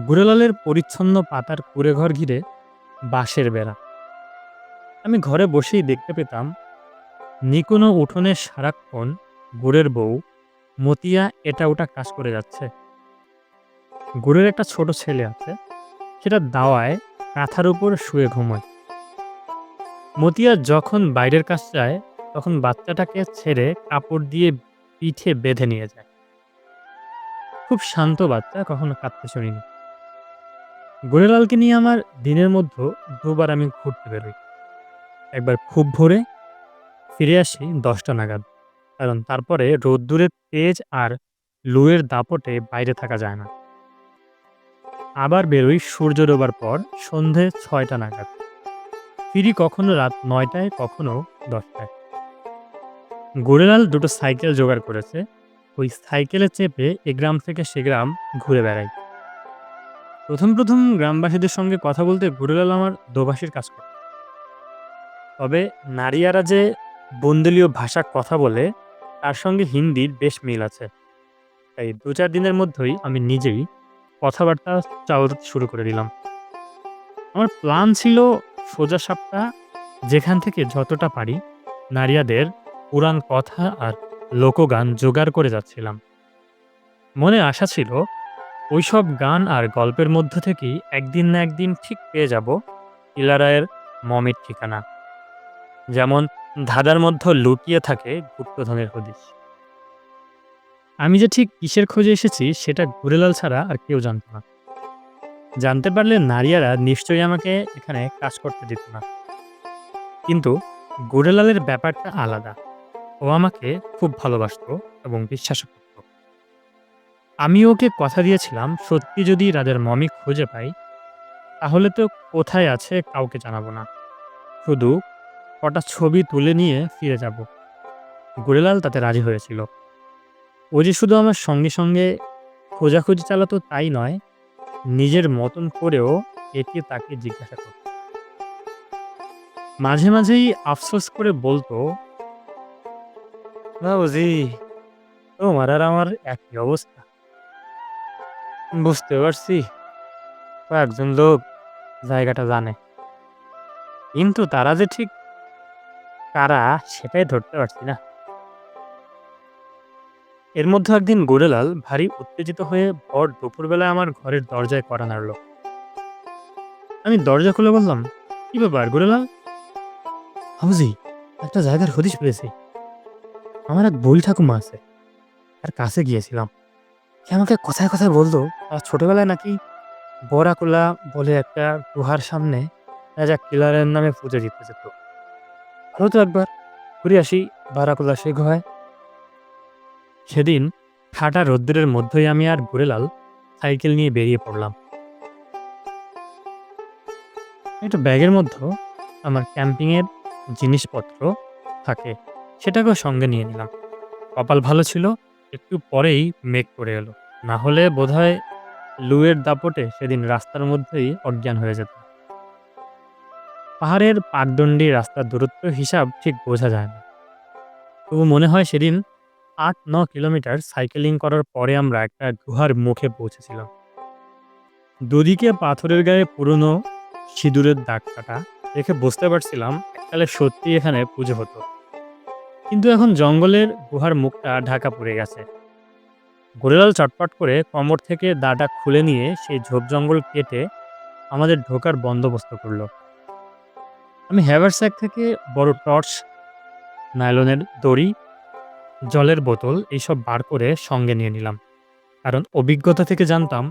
গুড়েলালের পরিচ্ছন্ন পাতার কুঁড়ে ঘর ঘিরে বাঁশের বেড়া। আমি ঘরে বসেই দেখতে পেতাম নিকোনো উঠোনে সারাক্ষণ গুড়ের বউ মতিয়া এটা ওটা কাজ করে যাচ্ছে। গুড়ের একটা ছোট ছেলে আছে, সেটা দাওয়ায় কাঁথার উপর শুয়ে ঘুমায়। মতিয়া যখন বাইরের কাজ যায়, তখন বাচ্চাটাকে ছেড়ে কাপড় দিয়ে পিঠে বেঁধে নিয়ে যায়। খুব শান্ত বাচ্চা, কখনো কাঁদতে শুনিনি। গোরেলালকে নিয়ে আমার দিনের মধ্যে দুবার আমি ঘুরতে বেরোই। একবার খুব ভোরে, ফিরে আসি ১০টা নাগাদ, কারণ তারপরে রোদ্দুরের তেজ আর লুয়ের দাপটে বাইরে থাকা যায় না। আবার বেরোই সূর্য ডোবার পর সন্ধে ৬টা নাগাদ, ফিরি কখনো রাত ৯টায়, কখনো ১০টায়। গোরেলাল দুটো সাইকেল জোগাড় করেছে, ওই সাইকেলে চেপে এ গ্রাম থেকে সে গ্রাম ঘুরে বেড়াই। প্রথম প্রথম গ্রামবাসীদের সঙ্গে কথা বলতে গোরেলাল আমার দোভাষীর কাজ করে। তবে নারিয়ারা যে বন্দেলীয় ভাষা কথা বলে, তার সঙ্গে হিন্দির বেশ মিল আছে। তাই ২-৪ দিনের মধ্যেই আমি নিজেই কথাবার্তা চালাতে শুরু করে দিলাম। আমার প্ল্যান ছিল সোজা সাপটা যেখান থেকে যতটা পারি নারিয়াদের পুরাণ কথা আর লোকগান জোগাড় করে যাচ্ছিলাম। মনে আশা ছিল ওইসব গান আর গল্পের মধ্য থেকেই একদিন না একদিন ঠিক পেয়ে যাব ইলারায়ের মমির ঠিকানা। যেমন ধাঁধার মধ্যে লুকিয়ে থাকে গুপ্তধনের হদিশ। আমি যে ঠিক কিসের খোঁজে এসেছি সেটা গুরেলাল ছাড়া আর কেউ জানত না। জানতে পারলে নারিয়ারা নিশ্চয়ই আমাকে এখানে কাজ করতে দিত না। কিন্তু গুরেলালের ব্যাপারটা আলাদা। ও আমাকে খুব ভালোবাসতো এবং বিশ্বাসও করত। আমি ওকে কথা দিয়েছিলাম সত্যি যদি রাজার মমি খুঁজে পাই তাহলে তো কোথায় আছে কাউকে জানাবো না। শুধু কটা ছবি তুলে নিয়ে ফিরে যাব। গুরেলাল তাতে রাজি হয়েছিল। ও যে শুধু আমার সঙ্গে সঙ্গে খোঁজাখুঁজি চালাতো তাই নয়, নিজের মতন করেও একে তাকে জিজ্ঞাসা করত। মাঝে মাঝেই আফসোস করে বলতো, বাবুজি, তোমার আর আমার একই অবস্থা। বুঝতে পারছি কয়েকজন লোক জায়গাটা জানে, কিন্তু তারা যে ঠিক কারা সেটাই ধরতে পারছি না। এর মধ্যে একদিন গুড়েলাল ভারী উত্তেজিত হয়ে ভর দুপুরবেলায় আমার ঘরের দরজায় কড়া নাড়ল। আমি দরজা খুলে বললাম, কি ব্যাপার গুড়েলাল? হাউজি, একটা জায়গার হদিশ পেয়েছি। আমার এক বুড়ি ঠাকুমা আছে, তার কাছে গিয়েছিলাম। সে আমাকে কথায় কথায় বলতো তার ছোটবেলায় নাকি বরাকুলা বলে একটা গুহার সামনে রাজা কিলারের নামে পুজো দিতে যেত। ভালো তো একবার ঘুরে আসি বারাকুলা সেই গুহায়। সেদিন ঠাটা রোদ্দুরের মধ্যেই আমি আর গুড়েলাল সাইকেল নিয়ে বেরিয়ে পড়লাম। একটা ব্যাগের মধ্যে আমার ক্যাম্পিংয়ের জিনিসপত্র থাকে, সেটাকেও সঙ্গে নিয়ে নিলাম। কপাল ভালো ছিল, একটু পরেই মেঘ করে এলো। না হলে বোধহয় লুয়ের দাপটে সেদিন রাস্তার মধ্যেই অজ্ঞান হয়ে যেত। পাহাড়ের পাকদণ্ডী রাস্তার দূরত্ব হিসাব ঠিক বোঝা যায় না, তবু মনে হয় সেদিন ৮-৯ কিলোমিটার সাইকেলিং করার পরে আমরা একটা গুহার মুখে পৌঁছেছিলাম। দুদিকে পাথরের গায়ে পুরনো সিঁদুরের দাগ কাটা দেখে বুঝতে পারছিলাম এককালে সত্যি এখানে পুজো হতো। কিন্তু এখন জঙ্গলের গুহার মুখটা ঢাকা পড়ে গেছে। গোরেলাল চটপট করে কোমর থেকে দাটা খুলে নিয়ে সেই ঝোপ জঙ্গল কেটে আমাদের ঢোকার বন্দোবস্ত করলো। আমি হ্যাভারস্যাক থেকে বড় টর্চ, নাইলনের দড়ি, জলের বোতল এইসব বার করে সঙ্গে নিয়ে নিলাম। কারণ অভিজ্ঞতা থেকে জানতাম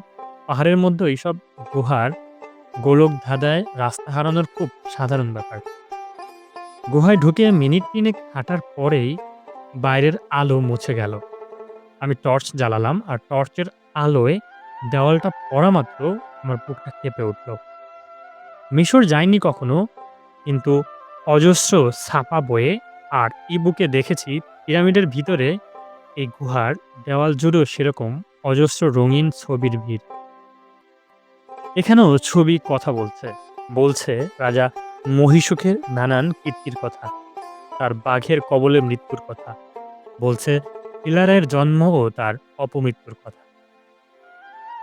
পাহাড়ের মধ্যে এইসব গুহার গোলক ধাঁধায় রাস্তা হারানোর খুব সাধারণ ব্যাপার। গুহায় ঢুকে মিনিট তিনেক হাঁটার পরেই বাইরের আলো মুছে গেল। আমি টর্চ জ্বালালাম আর টর্চের আলোয় দেওয়ালটা পড়া মাত্র আমার বুকটা কেঁপে উঠল। মিশর যাইনি কখনো, কিন্তু অজস্র ছাপা বইয়ে আর ইবুকে দেখেছি পিরামিডের ভিতরে এই গুহার দেওয়াল জুড়েও সেরকম অজস্র রঙিন ছবির ভিড়। এখানেও ছবি কথা বলছে, বলছে রাজা মহীশুকের নানান কীর্তির কথা, তার বাঘের কবলে মৃত্যুর কথা, বলছে ইলারের জন্ম ও তার অপমৃত্যুর কথা।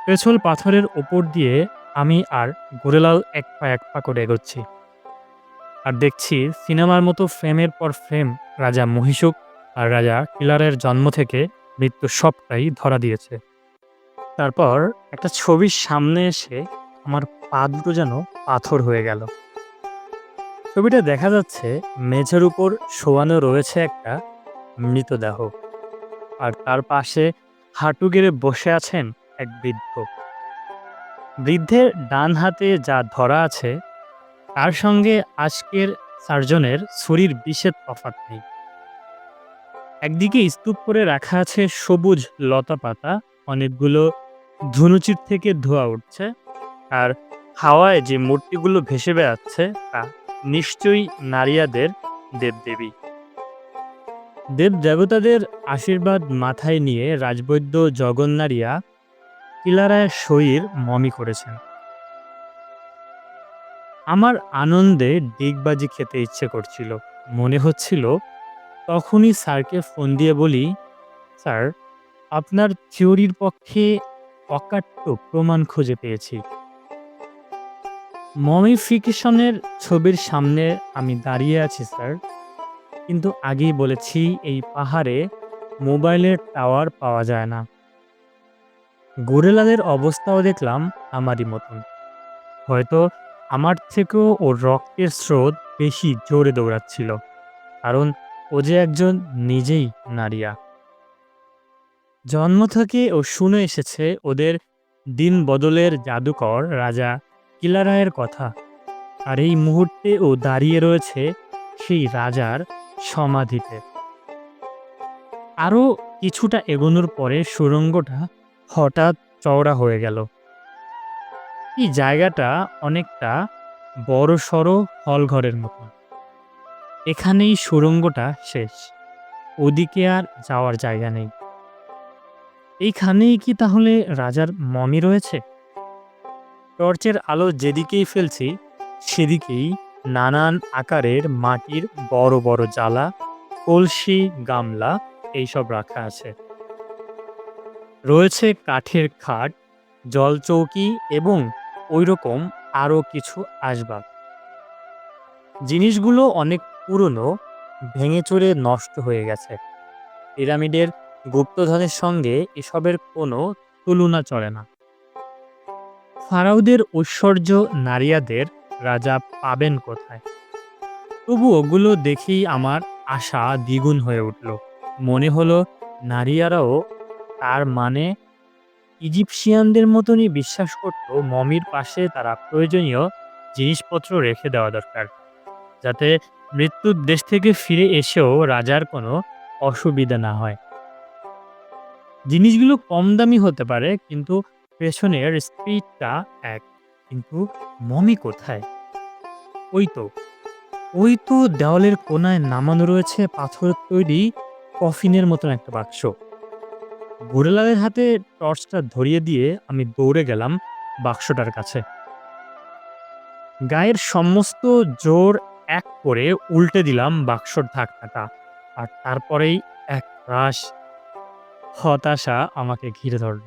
পেছল পাথরের ওপর দিয়ে আমি আর গোরেলাল এক পা করে এগোচ্ছি, আর দেখছি সিনেমার মতো ফ্রেমের পর ফ্রেম রাজা মহীশুক আর রাজা কিলারের জন্ম থেকে মৃত্যু সবটাই ধরা দিয়েছে। তারপর একটা ছবির সামনে এসে আমার পা দুটো যেন পাথর হয়ে গেল। ছবিটা দেখা যাচ্ছে মেঝের উপর শোয়ানো রয়েছে একটা মৃতদেহ, আর তার পাশে হাঁটু গেড়ে বসে আছেন এক বৃদ্ধ। বৃদ্ধের ডান হাতে যা ধরা আছে তার সঙ্গে আজকের সার্জনের ছুরির বিশেষ তফাৎ নেই। একদিকে স্তূপ করে রাখা আছে সবুজ লতা পাতা, অনেকগুলো ধনুচির থেকে ধোঁয়া উঠছে, আর হাওয়ায় যে মূর্তিগুলো ভেসে বেড়াচ্ছে তা নিশ্চয়ই নারিয়াদের দেবদেবী। দেব দেবতাদের আশীর্বাদ মাথায় নিয়ে রাজবৈদ্য জগন্নারিয়া কিলারায় শরীর মমি করেছেন। আমার আনন্দে ডিগবাজি খেতে ইচ্ছে করছিল। মনে হচ্ছিল তখনই স্যারকে ফোন দিয়ে বলি, স্যার, আপনার থিওরির পক্ষে অকাট্য প্রমাণ খুঁজে পেয়েছি। মমিফিকেশনের ছবির সামনে আমি দাঁড়িয়ে আছি স্যার, কিন্তু আগেই বলেছি এই পাহাড়ে মোবাইলের টাওয়ার পাওয়া যায় না। গোরেলাদের অবস্থাও দেখলাম আমারই মতন। হয়তো আমার থেকেও ওর রক্তের স্রোত বেশি জোরে দৌড়াচ্ছিল, কারণ ও যে একজন নিজেই নারিয়া। জন্ম থেকে ও শুনে এসেছে ওদের দিন বদলের জাদুকর রাজা কিলারায়ের কথা। আর এই মুহূর্তে ও দাঁড়িয়ে রয়েছে সেই রাজার সমাধিতে। আরও কিছুটা এগোনোর পরে সুড়ঙ্গটা হঠাৎ চওড়া হয়ে গেল। এই জায়গাটা অনেকটা বড়সড় হলঘরের মতো। এখানেই সুড়ঙ্গটা শেষ, ওদিকে আর যাওয়ার জায়গা নেই। এইখানেই কি তাহলে রাজার মমি রয়েছে? টর্চের আলো যেদিকেই ফেলছি সেদিকেই নানান আকারের মাটির বড় বড় জালা, কলসি, গামলা এইসব রাখা আছে। রয়েছে কাঠের খাট, জলচৌকি এবং ওইরকম আরও কিছু আসবাব। জিনিসগুলো অনেক পুরনো, ভেঙে চুরে নষ্ট হয়ে গেছে। পিরামিডের গুপ্তধনের সঙ্গে এসবের কোনো তুলনা চলে না। ফারাওদের ঐশ্বর্য নারিয়াদের রাজা পাবেন কোথায়? তবু ওগুলো দেখেই আমার আশা দ্বিগুণ হয়ে উঠল। মনে হলো নারিয়ারাও তার মানে ইজিপশিয়ানদের মতনই বিশ্বাস করত মমির পাশে তারা প্রয়োজনীয় জিনিসপত্র রেখে দেওয়া দরকার, যাতে মৃত্যুর দেশ থেকে ফিরে এসেও রাজার কোনো অসুবিধা না হয়। জিনিসগুলো কম দামি হতে পারে, কিন্তু পেছনের স্পিরিটটা এক। কিন্তু মমি কোথায়? ওই তো, ওই তো দেওয়ালের কোনায় নামানো রয়েছে পাথরের তৈরি কফিনের মতন একটা বাক্স। গোরেলাদের হাতে টর্চটা ধরিয়ে দিয়ে আমি দৌড়ে গেলাম বাক্সটার কাছে। গায়ের সমস্ত জোর এক করে উল্টে দিলাম বাক্সর ধাক্কাটা, আর তারপরেই এক রাশ হতাশা আমাকে ঘিরে ধরল।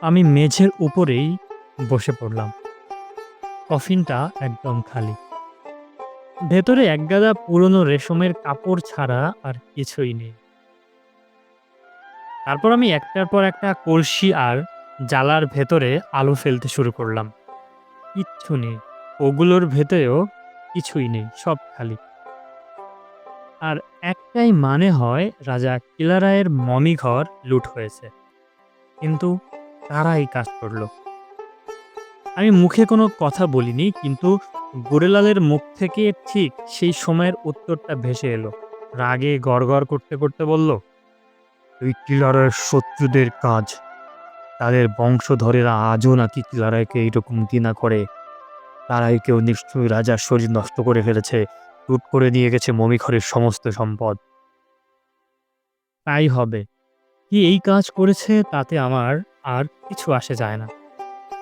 আমি মেঝের উপরেই বসে পড়লাম। কফিনটা একদম খালি। ভেতরে একগাদা পুরনো রেশমের কাপড় ছাড়া আর কিছুই নেই। তারপর আমি একটার পর একটা কলসি আর জালার ভেতরে আলো ফেলতে শুরু করলাম। কিচ্ছু নেই। ওগুলোর ভেতরেও কিছুই নেই, সব খালি। আর একটাই মানে হয় রাজা কিলারায়ের মমি ঘর লুট হয়েছে। কিন্তু কারা এই কাজ করলো? আমি মুখে কোনো কথা বলিনি, কিন্তু গোরেলালের মুখ থেকে ঠিক সেই সময়ের উত্তরটা ভেসে এলো। রাগে গড়গড় করতে করতে বলল, "তুই কিলারায়ের শত্রুদের কাজ। তাদের বংশধরেরা আজও নাকি কিলারায়কে এইরকম ঘৃণা করে। তারাই কেউ নিশ্চয়ই রাজার শরীর নষ্ট করে ফেলেছে, লুট করে নিয়ে গেছে মমিঘরের সমস্ত সম্পদ।" তাই হবে। কি এই কাজ করেছে তাতে আমার আর কিছু আসে যায় না।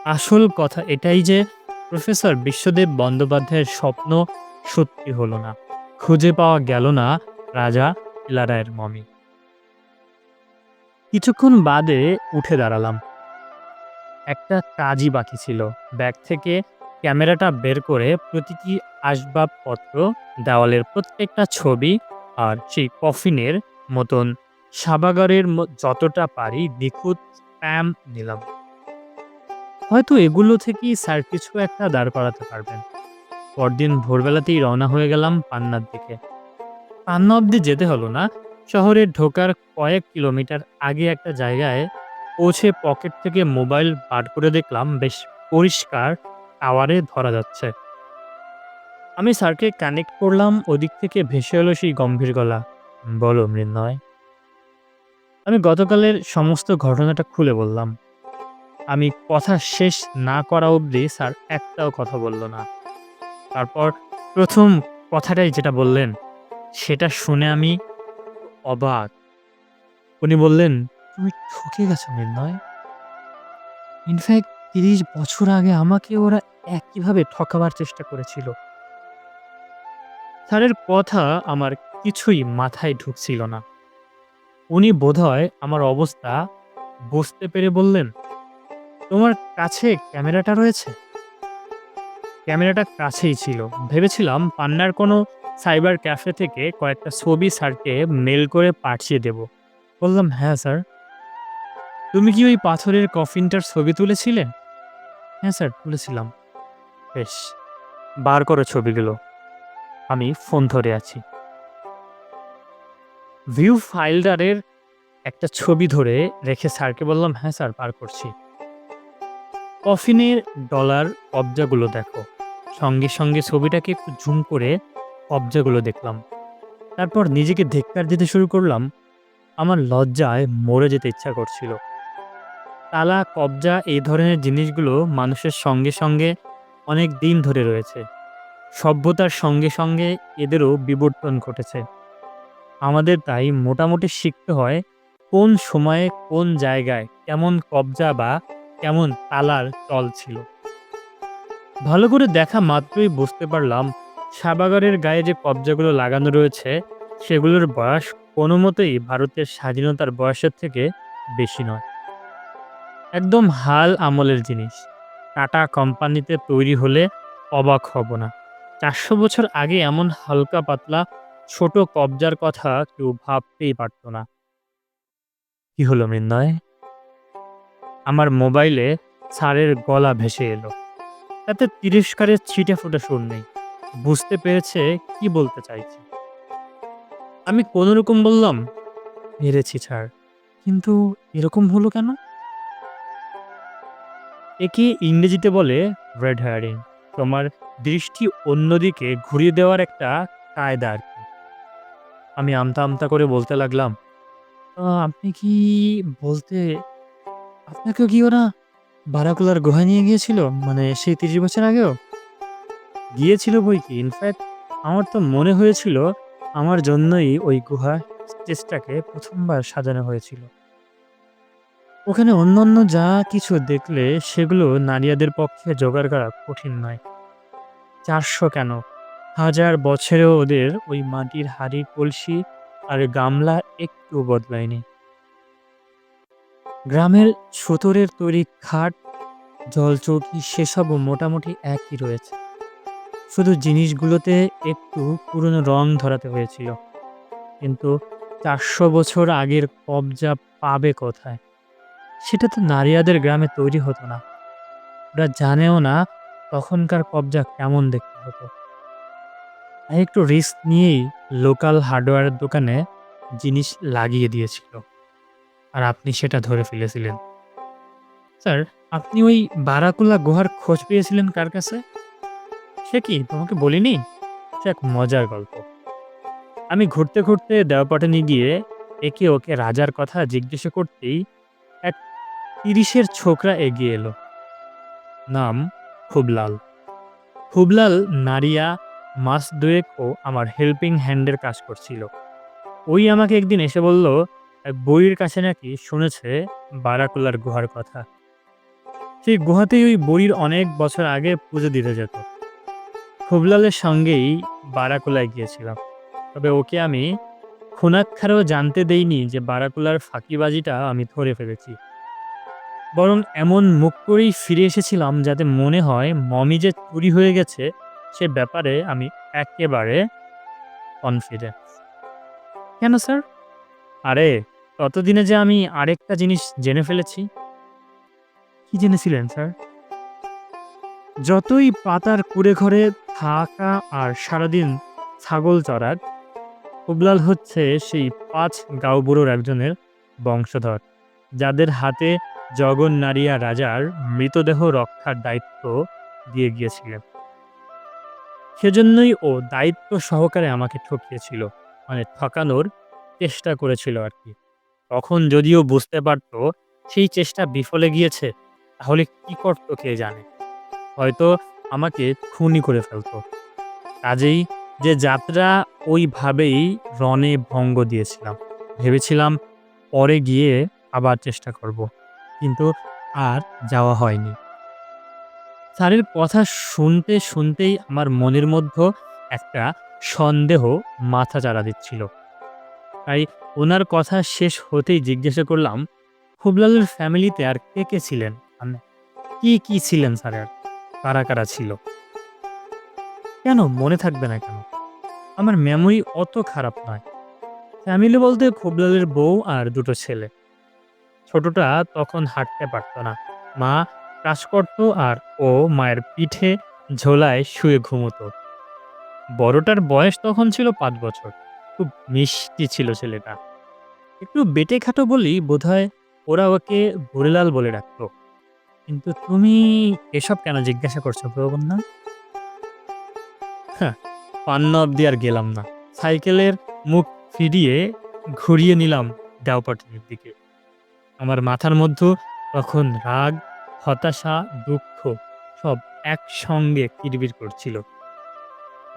আসল কথা এটাই যে প্রফেসর বিশ্বদেব বন্দ্যোপাধ্যায়ের স্বপ্ন সত্যি হলো না। খুঁজে পাওয়া গেল না রাজা কিলারায়ের মমি। কিছুক্ষণ বাদে উঠে দাঁড়ালাম। একটা কাজই বাকি ছিল। ব্যাগ থেকে ক্যামেরাটা বের করে প্রতিটি আসবাবপত্র, দেওয়ালের প্রত্যেকটা ছবি আর সেই কফিনের মতন সাবাগারের যতটা পারি নিখুঁত স্প্যাম নিলাম। হয়তো এগুলো থেকেই স্যার কিছু একটা দাঁড় করাতে পারবেন। পরদিন ভোরবেলাতেই রওনা হয়ে গেলাম পান্নার দিকে। পান্না অব্দি যেতে হলো না, শহরে ঢোকার কয়েক কিলোমিটার আগে একটা জায়গায় পৌঁছে পকেট থেকে মোবাইল বার করে দেখলাম বেশ পরিষ্কার টাওয়ারে ধরা যাচ্ছে। আমি স্যারকে কানেক্ট করলাম, ওদিক থেকে ভেসে এলো সেই গম্ভীর গলা, "বলো মৃন্ময়।" আমি গতকালের সমস্ত ঘটনাটা খুলে বললাম। আমি কথা শেষ না করা অবধি স্যার একটাও কথা বলল না। তারপর প্রথম কথাটাই যেটা বললেন, সেটা শুনে আমি অবাক। উনি বললেন, "তুমি ঠকে গেছো মৃন্ময়। ইনফ্যাক্ট ৩০ বছর আগে আমাকে ওরা একইভাবে ঠকাবার চেষ্টা করেছিল।" স্যারের কথা আমার কিছুই মাথায় ঢুকছিল না। উনি বোধহয় আমার অবস্থা বুঝতে পেরে বললেন, "তোমার কাছে ক্যামেরাটা রয়েছে?" ক্যামেরাটা কাছেই ছিল। ভেবেছিলাম পান্নার কোনো সাইবার ক্যাফে থেকে কয়েকটা ছবি স্যারকে মেল করে পাঠিয়ে দেব। বললাম, হ্যাঁ স্যার। তুমি কি ওই পাথরের কফিনটার ছবি তুলেছিলে? হ্যাঁ স্যার, তুলেছিলাম। বেশ, বার করো ছবিগুলো। আমি ফোন ধরে আছি। ভিউ ফাইল্ডারের একটা ছবি ধরে রেখে স্যারকে বললাম, হ্যাঁ স্যার, বার করছি। কফিনের ডলার কবজাগুলো দেখো। সঙ্গে সঙ্গে ছবিটাকে একটু জুম করে কবজাগুলো দেখলাম। তারপর নিজেকে ধিক্কার দিতে শুরু করলাম। আমার লজ্জায় মরে যেতে ইচ্ছা করছিল। তালা, কবজা এই ধরনের জিনিসগুলো মানুষের সঙ্গে সঙ্গে অনেক দিন ধরে রয়েছে। সভ্যতার সঙ্গে সঙ্গে এদেরও বিবর্তন ঘটেছে। আমাদের তাই মোটামুটি শিখতে হয় কোন সময়ে কোন জায়গায় কেমন কবজা বা কেমন তালার চল ছিল। ভালো করে দেখা মাত্রই বুঝতে পারলাম সাবাগরের গায়ে যে কবজাগুলো লাগানো রয়েছে সেগুলোর বয়স কোনো মতেই ভারতের স্বাধীনতার বয়সের থেকে বেশি নয়। একদম হাল আমলের জিনিস। টাটা কোম্পানিতে তৈরি হলে অবাক হব না। ৪০০ বছর আগে এমন হালকা পাতলা ছোট কবজার কথা কেউ ভাবতেই পারত না। কি হলো মৃন্ময়? আমার মোবাইলে স্যারের গলা ভেসে এলো। তাতে তিরস্কারের ছিটে ফোটা সুর নেই। বুঝতে পেরেছে কি বলতে চাইছি। আমি কোনোরকম বললাম, পেরেছি স্যার, কিন্তু এরকম হলো কেন? একে ইংরেজিতে বলে রেড হেয়ারিং। তোমার দৃষ্টি অন্যদিকে ঘুরিয়ে দেওয়ার একটা কায়দা আর কি। আমি আমতা আমতা করে বলতে লাগলাম, আপনি কি বলতে আপনাকেও কি ওরা বারাকুলার গুহায় নিয়ে গিয়েছিল? মানে সেই ৩০ বছর আগেও? গিয়েছিল বই কি। ইনফ্যাক্ট আমার তো মনে হয়েছিল আমার জন্যই ওই গুহা স্টেজটাকে ১ম বার সাজানো হয়েছিল। ওখানে অন্যান্য যা কিছু দেখলে সেগুলো নারিয়াদের পক্ষে জোগাড় করা কঠিন নয়। ৪০০ কেন, ১০০০ বছরেও ওদের ওই মাটির হাঁড়ি, কলসি আর গামলা একটু বদলায়নি। গ্রামের ছুতোরের তৈরি খাট, জলচৌকি সেসবও মোটামুটি একই রয়েছে। শুধু জিনিসগুলোতে একটু পুরনো রং ধরাতে হয়েছিল। কিন্তু ৪০০ বছর আগের কবজা পাবে কোথায়? সেটা তো নারিয়াদের গ্রামে তৈরি হতো না। ওরা জানেও না তখনকার কবজা কেমন দেখতে হতো। তাই একটু রিস্ক নিয়েই লোকাল হার্ডওয়্যারের দোকানে জিনিস লাগিয়ে দিয়েছিল। আর আপনি সেটা ধরে ফেলেছিলেন। স্যার, আপনি ওই বারাকুলা গুহার খোঁজ পেয়েছিলেন কার কাছে? সে কি তোমাকে বলিনি? সে এক মজার গল্প। আমি ঘুরতে ঘুরতে দেওপাটনে গিয়ে একে ওকে রাজার কথা জিজ্ঞেস করতেই এক ৩০-এর ছোকরা এগিয়ে এলো। নাম খুবলাল। খুবলাল নারিয়া মাস দুয়েক ও আমার হেল্পিং হ্যান্ডের কাজ করছিল। ওই আমাকে একদিন এসে বলল, এক বইয়ের কাছে নাকি শুনেছে বারাকুলার গুহার কথা। সেই গুহাতেই ওই বইয়ের অনেক বছর আগে পুজো দিতে যেত। খুবলালের সঙ্গেই বারাকুলায় গিয়েছিলাম। তবে ওকে আমি খুনাক্ষারেও জানতে দেইনি যে বারাকুলার ফাঁকিবাজিটা আমি ধরে ফেলেছি। বরং এমন মুখ করেই ফিরে এসেছিলাম যাতে মনে হয় মমি যে চুরি হয়ে গেছে সে ব্যাপারে আমি একেবারে কনফিডেন্ট। কেন স্যার? আরে, ততদিনে যে আমি আরেকটা জিনিস জেনে ফেলেছি। কি জেনেছিলেন স্যার? যতই পাতার কুঁড়ে ঘরে থাকা আর সারাদিন ছাগল চড়াক, খুবলাল হচ্ছে সেই ৫ গাঁওবুড়োর একজনের বংশধর, যাদের হাতে জগন নারিয়া রাজার মৃতদেহ রক্ষার দায়িত্ব দিয়ে গিয়েছিলেন। সেজন্যই ও দায়িত্ব সহকারে আমাকে ঠকিয়েছিল, মানে ঠকানোর চেষ্টা করেছিল আর কি। তখন যদিও বুঝতে পারত সেই চেষ্টা বিফলে গিয়েছে, তাহলে কি করত কে জানে। হয়তো আমাকে খুনই করে ফেলতো। কাজেই যে যাত্রা ওইভাবেই রণে ভঙ্গ দিয়েছিলাম। ভেবেছিলাম পরে গিয়ে আবার চেষ্টা করব। কিন্তু আর যাওয়া হয়নি। স্যারের কথা শুনতে শুনতেই আমার মনের মধ্যে একটা সন্দেহ মাথাচাড়া দিচ্ছিল। তাই ওনার কথা শেষ হতেই জিজ্ঞাসা করলাম, খুবলালের ফ্যামিলিতে আর কে কে ছিলেন? মানে কি ছিলেন স্যারের? কারা কারা ছিল? কেন মনে থাকবে না কেন? আমার মেমোরি অত খারাপ নয়। ফ্যামিলি বলতে খুবলালের বউ আর দুটো ছেলে। ছোটটা তখন হাঁটতে পারত না। মা কাজ করত আর ও মায়ের পিঠে ঝোলায় শুয়ে ঘুমোতো। বড়টার বয়স তখন ছিল ৫ বছর। খুব মিষ্টি ছিল ছেলেটা। একটু বেঁটে খাটো বলেই বোধহয় ওরা ওকে বুড়িলাল বলে ডাকতো। কিন্তু তুমি এসব কেন জিজ্ঞাসা করছো প্রবন্যা? হ্যাঁ, পান্না অব্দি আর গেলাম না। সাইকেলের মুখ ফিরিয়ে ঘুরিয়ে নিলাম দেওপাটনের দিকে। আমার মাথার মধ্যে তখন রাগ, হতাশা, দুঃখ সব একসঙ্গে কিরবির করছিল।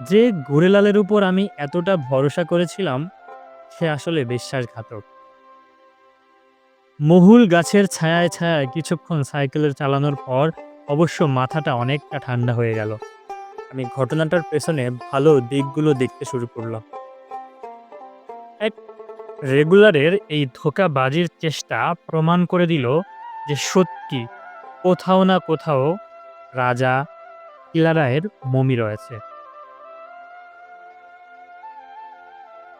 যে গুড়েলালের উপর আমি এতটা ভরসা করেছিলাম সে আসলে বিশ্বাসঘাতক। মহুল গাছের ছায়ায় ছায়ায় কিছুক্ষণ সাইকেলের চালানোর পর অবশ্য মাথাটা অনেকটা ঠান্ডা হয়ে গেল। আমি ঘটনাটার পেছনে ভালো দিকগুলো দেখতে শুরু করলাম। এক, রেগুলারের এই ধোঁকাবাজির চেষ্টা প্রমাণ করে দিল যে সত্যি কোথাও না কোথাও রাজা কিলারায়ের মমি রয়েছে।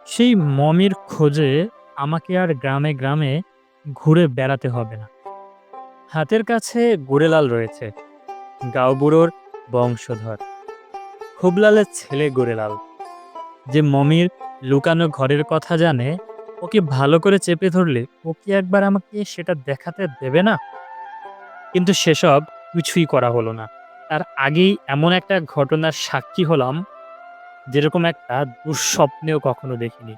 সেই মমির খোঁজে আমাকে আর গ্রামে গ্রামে ঘুরে বেড়াতে হবে না। হাতের কাছে গুড়েলাল রয়েছে, গাঁওবুড়োর বংশধর, খুবলালের ছেলে গুড়েলাল, যে মমির লুকানো ঘরের কথা জানে। ওকে ভালো করে চেপে ধরলে ও কি একবার আমাকে সেটা দেখাতে দেবে না? কিন্তু সেসব কিছুই করা হলো না। তার আগেই এমন একটা ঘটনার সাক্ষী হলাম যেরকম একটা দুঃস্বপ্নেও কখনো দেখিনি।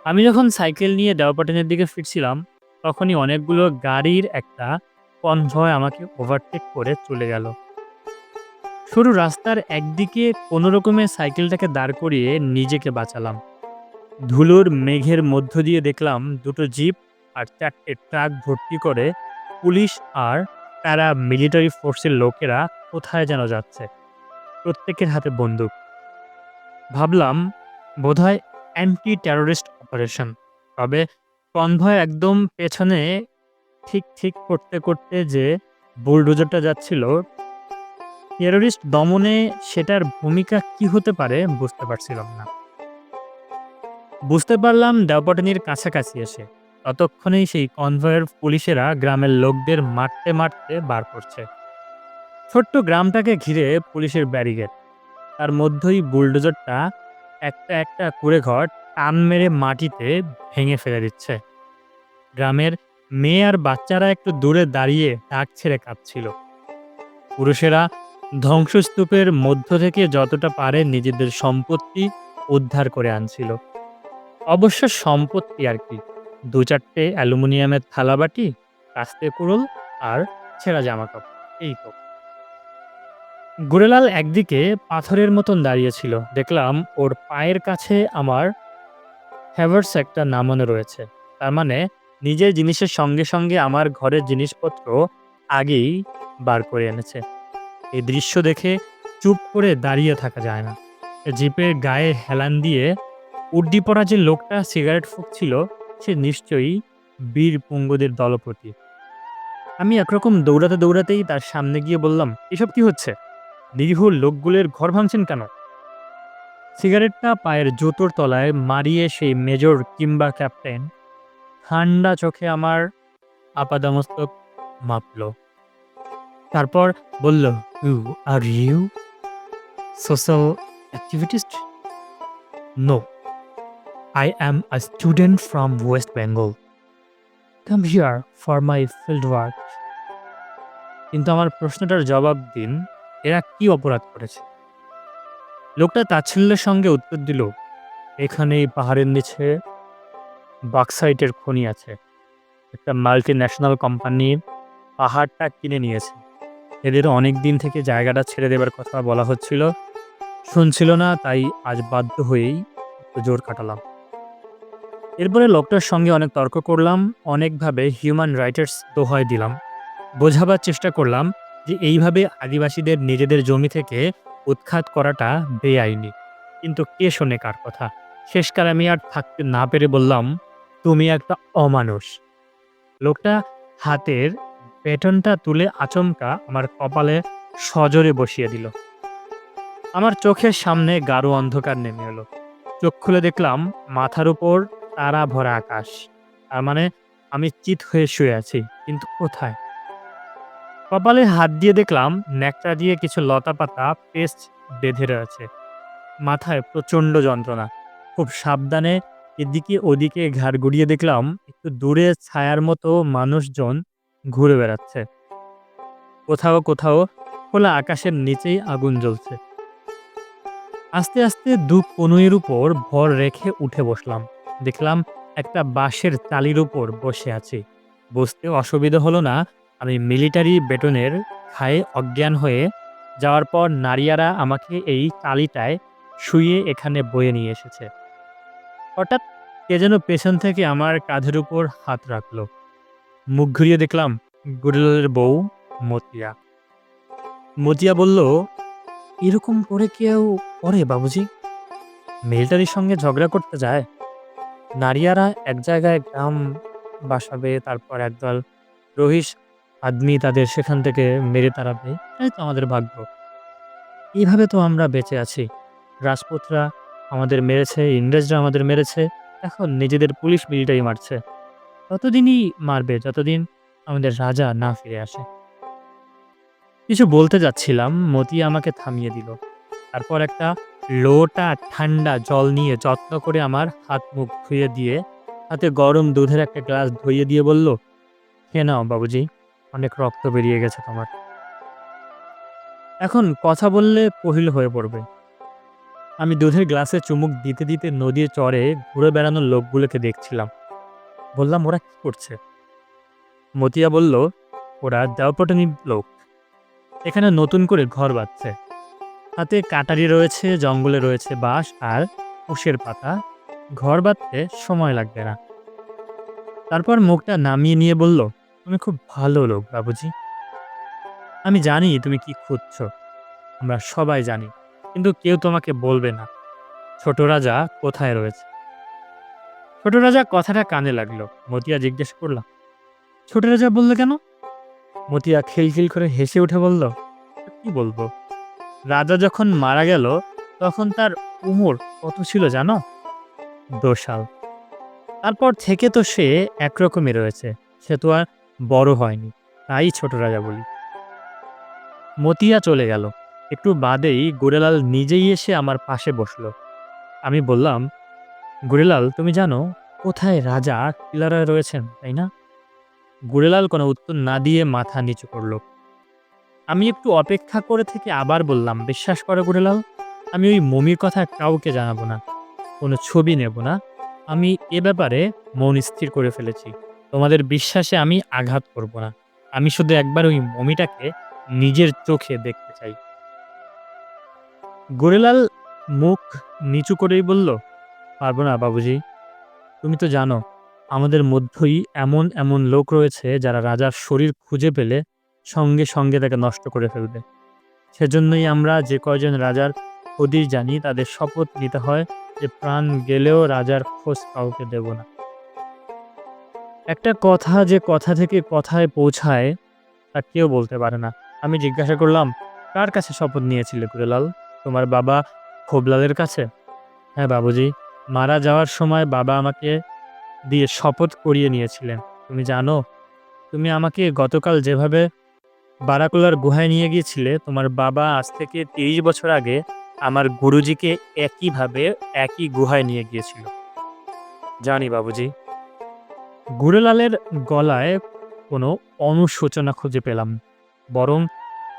আমি যখন সাইকেল নিয়ে দেওপাটনের দিকে ফিরছিলাম, তখনই অনেকগুলো গাড়ির একটা কনভয় আমাকে ওভারটেক করে চলে গেল। সরু রাস্তার একদিকে কোনো রকমে সাইকেলটাকে দাঁড় করিয়ে নিজেকে বাঁচালাম। ধুলোর মেঘের মধ্য দিয়ে দেখলাম দুটো জিপ আর ৪টে ট্রাক ভর্তি করে পুলিশ আর প্যারা মিলিটারি ফোর্সের লোকেরা কোথায় যেন যাচ্ছে। প্রত্যেকের হাতে বন্দুক। ভাবলাম বোধহয় অ্যান্টি টেরোরিস্ট অপারেশন। তবে কনভয় একদম পেছনে ঠিক ঠিক করতে করতে যে বুলডোজারটা যাচ্ছিল, টেরোরিস্ট দমনে সেটার ভূমিকা কি হতে পারে বুঝতে পারছিলাম না। বুঝতে পারলাম দেওপাটনির কাছাকাছি এসে। ততক্ষণেই সেই কনভয়ের পুলিশেরা গ্রামের লোকদের মারতে মারতে বার করছে। ছোট্ট গ্রামটাকে ঘিরে পুলিশের ব্যারিকেড। তার মধ্যেই বুলডোজারটা একটা একটা কুঁড়ে ঘর টান মেরে মাটিতে ভেঙে ফেলে দিচ্ছে। গ্রামের মেয়ে আর বাচ্চারা একটু দূরে দাঁড়িয়ে ডাক ছেড়ে কাঁদছিল। পুরুষেরা ধ্বংসস্তূপের মধ্য থেকে যতটা পারে নিজেদের সম্পত্তি উদ্ধার করে আনছিল। অবশ্য সম্পত্তি আর কি, ২-৪টে অ্যালুমিনিয়ামের থালাবাটি, কাস্তে কুড়োল আর ছেঁড়া জামাকাপড়, এই তো। গুড়েলাল একদিকে পাথরের মতন দাঁড়িয়েছিল। দেখলাম ওর পায়ের কাছে আমার হ্যাভার্স একটা নামানো রয়েছে। তার মানে নিজের জিনিসের সঙ্গে সঙ্গে আমার ঘরের জিনিসপত্র আগেই বার করে এনেছে। এই দৃশ্য দেখে চুপ করে দাঁড়িয়ে থাকা যায় না। জিপের গায়ে হেলান দিয়ে উড্ডি পরা যে লোকটা সিগারেট ফুঁকছিল সে নিশ্চয়ই বীর পুঙ্গদের দলপতি। আমি একরকম দৌড়াতে দৌড়াতেই তার সামনে গিয়ে বললাম, এসব কি হচ্ছে? নিরীহ লোকগুলোর ঘর ভাঙছেন কেন? সিগারেটটা পায়ের জুতোর তলায় মারিয়ে সেই মেজর কিংবা ক্যাপ্টেন ঠান্ডা চোখে আমার আপাদমস্তক মাপল। তারপর বলল, "you are you social activist?" "No, I am a student from West Bengal. Come here for my field work." কিন্তু আমার প্রশ্নটার জবাব দিন, এরা কি অপরাধ করেছে? লোকটা তাচ্ছিল্যের সঙ্গে উত্তর দিল, এখানে এই পাহাড়ের নিচে বক্সাইটের খনি আছে। একটা মাল্টিন্যাশনাল কোম্পানি পাহাড়টা কিনে নিয়েছে। এদের অনেক দিন থেকে জায়গাটা ছেড়ে দেবার কথা বলা হচ্ছিল। শুনছিল না, তাই আজ বাধ্য হয়েই একটু জোর খাটালাম। এরপরে লোকটার সঙ্গে অনেক তর্ক করলাম, অনেকভাবে হিউম্যান রাইটস দোহাই দিলাম। বোঝাবার চেষ্টা করলাম যে এইভাবে আদিবাসীদের নিজেদের জমি থেকে উৎখাত করাটা বেআইনি। কিন্তু কে শোনে কার কথা? শেষকালে আমি আর থাকতে না পেরে বললাম, তুমি একটা অমানুষ। লোকটা হাতের বেটনটা তুলে আচমকা আমার কপালে সজোরে বসিয়ে দিল। আমার চোখের সামনে গাঢ় অন্ধকার নেমে এলো। চোখ খুলে দেখলাম মাথার উপর তারা ভরা আকাশ। তার মানে আমি চিত হয়ে শুয়ে আছি, কিন্তু কোথায়? কপালে হাত দিয়ে দেখলাম ন্যাকড়া দিয়ে কিছু লতাপাতা পেস্ট বেঁধে রয়েছে। মাথায় প্রচণ্ড যন্ত্রণা। খুব সাবধানে এদিকে ওদিকে ঘাড় ঘুরিয়ে দেখলাম একটু দূরে ছায়ার মতো মানুষজন ঘুরে বেড়াচ্ছে। কোথাও কোথাও খোলা আকাশের নিচেই আগুন জ্বলছে। আস্তে আস্তে দু কনুইয়ের উপর ভর রেখে উঠে বসলাম। দেখলাম একটা বাঁশের টালির উপর বসে আছি। বুঝতে অসুবিধা হলো না, আমি মিলিটারি বেটনের খায়ে অজ্ঞান হয়ে যাওয়ার পর নারিয়ারা আমাকে এই টালিটায় শুইয়ে এখানে বয়ে নিয়ে এসেছে। হঠাৎ কে যেন পেছন থেকে আমার কাঁধের উপর হাত রাখলো। মুখ ঘুরিয়ে দেখলাম গুরুলালের বউ মতিয়া। মতিয়া বলল, এরকম করে কেউ করে বাবুজি? মিলিটারির সঙ্গে ঝগড়া করতে যায়? নারিয়ারা এক জায়গায় গ্রাম বাসাবে, তারপর একদল রহিস আদমি তাদের সেখান থেকে মেরে তাড়াবে। এটাই তো আমাদের ভাগ্য। এইভাবে তো আমরা বেঁচে আছি। রাজপুতরা আমাদের মেরেছে, ইংরেজরা আমাদের মেরেছে। এখন নিজেদের পুলিশ মিলিটারি মারছে। ততদিনই মারবে যতদিন আমাদের রাজা না ফিরে আসে। কিছু বলতে যাচ্ছিলাম, মতিয়া আমাকে থামিয়ে দিল। তারপর একটা লোটা ঠান্ডা জল নিয়ে যত্ন করে আমার হাত মুখ ধুয়ে দিয়ে হাতে গরম দুধের একটা গ্লাস ধরিয়ে দিয়ে বলল, খেয়ে নাও বাবুজি, অনেক রক্ত বেরিয়ে গেছে তোমার। এখন কথা বললে পহিল হয়ে পড়বে। আমি দুধের গ্লাসে চুমুক দিতে দিতে নদীর চরে ঘুরে বেড়ানোর লোকগুলোকে দেখছিলাম। বললাম, ওরা কি করছে? মতিয়া বলল, ওরা দেওপটনি লোক, এখানে নতুন করে ঘর বাঁধছে। হাতে কাটারি রয়েছে, জঙ্গলে রয়েছে বাঁশ আর কুশের পাতা। ঘর বাঁধতে সময় লাগবে না। তারপর মুখটা নামিয়ে নিয়ে বলল, তুমি খুব ভালো লোক বাবুজি। আমি জানি তুমি কি খুঁজছো, আমরা সবাই জানি, কিন্তু কেউ তোমাকে বলবে না ছোট রাজা কোথায় রয়েছে। ছোট রাজা কথাটা কানে লাগলো। মতিয়া জিজ্ঞেস করলাম, ছোট রাজা বললে কেন? মতিয়া খিলখিল করে হেসে উঠে বলল, কি বলবো, রাজা যখন মারা গেল তখন তার উমর কত ছিল জানো? 2 সাল। তারপর থেকে তো সে একরকমই রয়েছে, সে তো আর বড় হয়নি, তাই ছোট রাজা বলি। মতিয়া চলে গেল। একটু বাদেই গুড়েলাল নিজেই এসে আমার পাশে বসলো। আমি বললাম, গুড়েলাল, তুমি জানো কোথায় রাজা কিলারায় রয়েছেন, তাই না? গুড়েলাল কোনো উত্তর না দিয়ে মাথা নিচু করলো। আমি একটু অপেক্ষা করে থেকে আবার বললাম, বিশ্বাস করো গুড়েলাল, আমি ওই মমির কথা কাউকে জানাবো না, কোনো ছবি নেব না। আমি এ ব্যাপারে মন স্থির করে ফেলেছি। তোমাদের বিশ্বাসে আমি আঘাত করব না। আমি শুধু একবার ওই মমিটাকে নিজের চোখে দেখতে চাই। গোরেলাল মুখ নিচু করেই বলল, পারবো না বাবুজি। তুমি তো জানো আমাদের মধ্যেই এমন এমন লোক রয়েছে যারা রাজার শরীর খুঁজে পেলে সঙ্গে সঙ্গে তাকে নষ্ট করে ফেলবে। সেজন্যই আমরা যে কয়জন রাজার হদিস জানি তাদের শপথ নিতে হয় যে প্রাণ গেলেও রাজার খোঁজ কাউকে দেব না। একটা কথা যে কথা থেকে কথায় পৌঁছায় তা কেউ বলতে পারে না। আমি জিজ্ঞাসা করলাম, কার কাছে শপথ নিয়েছিলে গুরেলাল? তোমার বাবা খোবলালের কাছে? হ্যাঁ বাবুজি, মারা যাওয়ার সময় বাবা আমাকে দিয়ে শপথ করিয়ে নিয়েছিলেন। তুমি জানো, তুমি আমাকে গতকাল যেভাবে বারাকুলার গুহায় নিয়ে গিয়েছিলে, তোমার বাবা আজ থেকে 30 বছর আগে আমার গুরুজিকে একইভাবে একই গুহায় নিয়ে গিয়েছিল। জানি বাবুজি। গুড়েলালের গলায় কোনো অনুশোচনা খুঁজে পেলাম না। বরং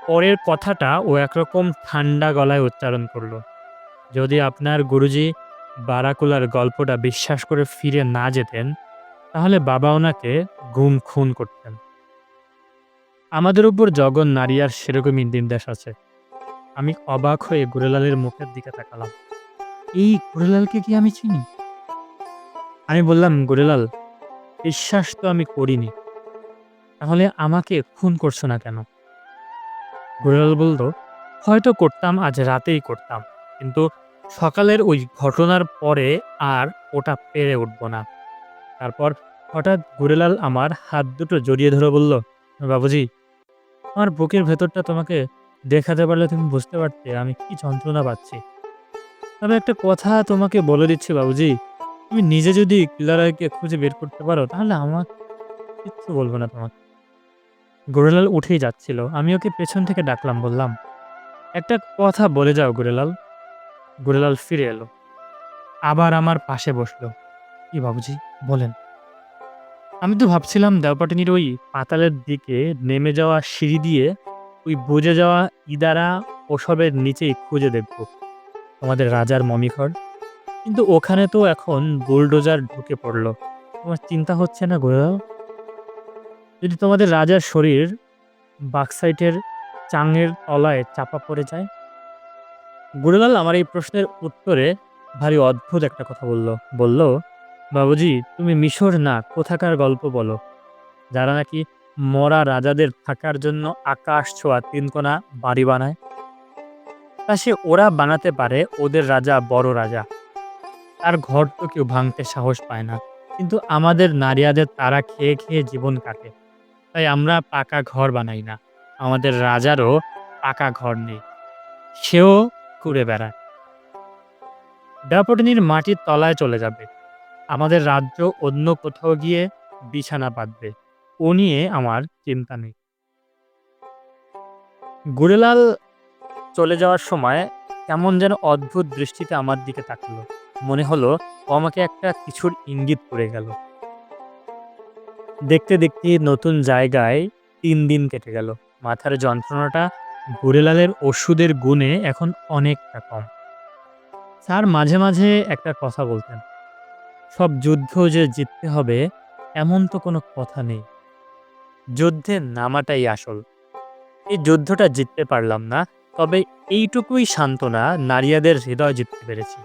পরের কথাটা ও একরকম ঠান্ডা গলায় উচ্চারণ করলো। যদি আপনার গুরুজি বারাকুলার গল্পটা বিশ্বাস করে ফিরে না যেতেন, তাহলে বাবা ওনাকে গুম খুন করতেন। আমাদের উপর জগন নারিয়ার সেরকমই নির্দেশ আছে। আমি অবাক হয়ে গুড়েলালের মুখের দিকে তাকালাম। এই গুড়েলালকে কি আমি চিনি? আমি বললাম, গুড়েলাল, বিশ্বাস তো আমি করিনি, তাহলে আমাকে খুন করছো না কেন? গুড়েলাল বলল, হয়তো করতাম, আজ রাতেই করতাম, কিন্তু সকালের ওই ঘটনার পরে আর ওটা পেরে উঠব না। তারপর হঠাৎ গুড়েলাল আমার হাত দুটো জড়িয়ে ধরে বলল, বাবুজি, আমার বুকের ভেতরটা তোমাকে দেখাতে পারলে তুমি বুঝতে পারতে আমি কি যন্ত্রণা পাচ্ছি। তবে একটা কথা তোমাকে বলে দিচ্ছি বাবুজি, তুমি নিজে যদি কিলারকে খুঁজে বের করতে পারো তাহলে আমার কিচ্ছু বলব না তোমাকে। গোরেলাল উঠেই যাচ্ছিল। আমি ওকে পেছন থেকে ডাকলাম, বললাম, "একটা কথা বলে যাও গোরেলাল।" গোরেলাল ফিরে এলো। আবার আমার পাশে বসলো। "কি বাবুজি, বলেন।" আমি তো ভাবছিলাম দেওপাটনির ওই পাতালের দিকে নেমে যাওয়া সিঁড়ি দিয়ে ওই বুজে যাওয়া ইদারা ওসবের নিচেই খুঁজে দেখব তোমাদের রাজার মমিঘর। কিন্তু ওখানে তো এখন বুলডোজার ঢুকে পড়ল। তোমার চিন্তা হচ্ছে না গোরেলাল? যদি তোমাদের রাজার শরীর বাক্সাইটের চাঙের তলায় চাপা পড়ে যায়? গুরুলাল আমার এই প্রশ্নের উত্তরে ভারী অদ্ভুত একটা কথা বলল। বলল, "বাবুজি, তুমি মিশর না কোথাকার গল্প বলো, যারা নাকি মরা রাজাদের থাকার জন্য আকাশ ছোঁয়া তিনকোনা বাড়ি বানায়। তা সে ওরা বানাতে পারে, ওদের রাজা বড় রাজা। তার ঘর তো কেউ ভাঙতে সাহস পায় না। কিন্তু আমাদের নারিয়াদের তারা খেয়ে খেয়ে জীবন কাটে। তাই আমরা পাকা ঘর বানাই না। আমাদের রাজারও পাকা ঘর নেই। সেও ঘুরে বেড়ায়। ব্যাপটনির মাটির তলায় চলে যাবে। আমাদের রাজ্য অন্য কোথাও গিয়ে বিছানা পাতবে। ও নিয়ে আমার চিন্তা নেই।" গুড়েলাল চলে যাওয়ার সময় কেমন যেন অদ্ভুত দৃষ্টিতে আমার দিকে তাকালো। মনে হলো ও আমাকে একটা কিছুর ইঙ্গিত করে গেল। দেখতে দেখতে নতুন জায়গায় ৩ দিন কেটে গেল। মাথার যন্ত্রণাটা গুড়েলালের ওষুধের গুণে এখন অনেকটা কম। স্যার মাঝে মাঝে একটা কথা বলতেন, সব যুদ্ধ যে জিততে হবে এমন তো কোনো কথা নেই। যুদ্ধে নামাটাই আসল। এই যুদ্ধটা জিততে পারলাম না, তবে এইটুকুই সান্ত্বনা, নারিয়াদের হৃদয় জিততে পেরেছি।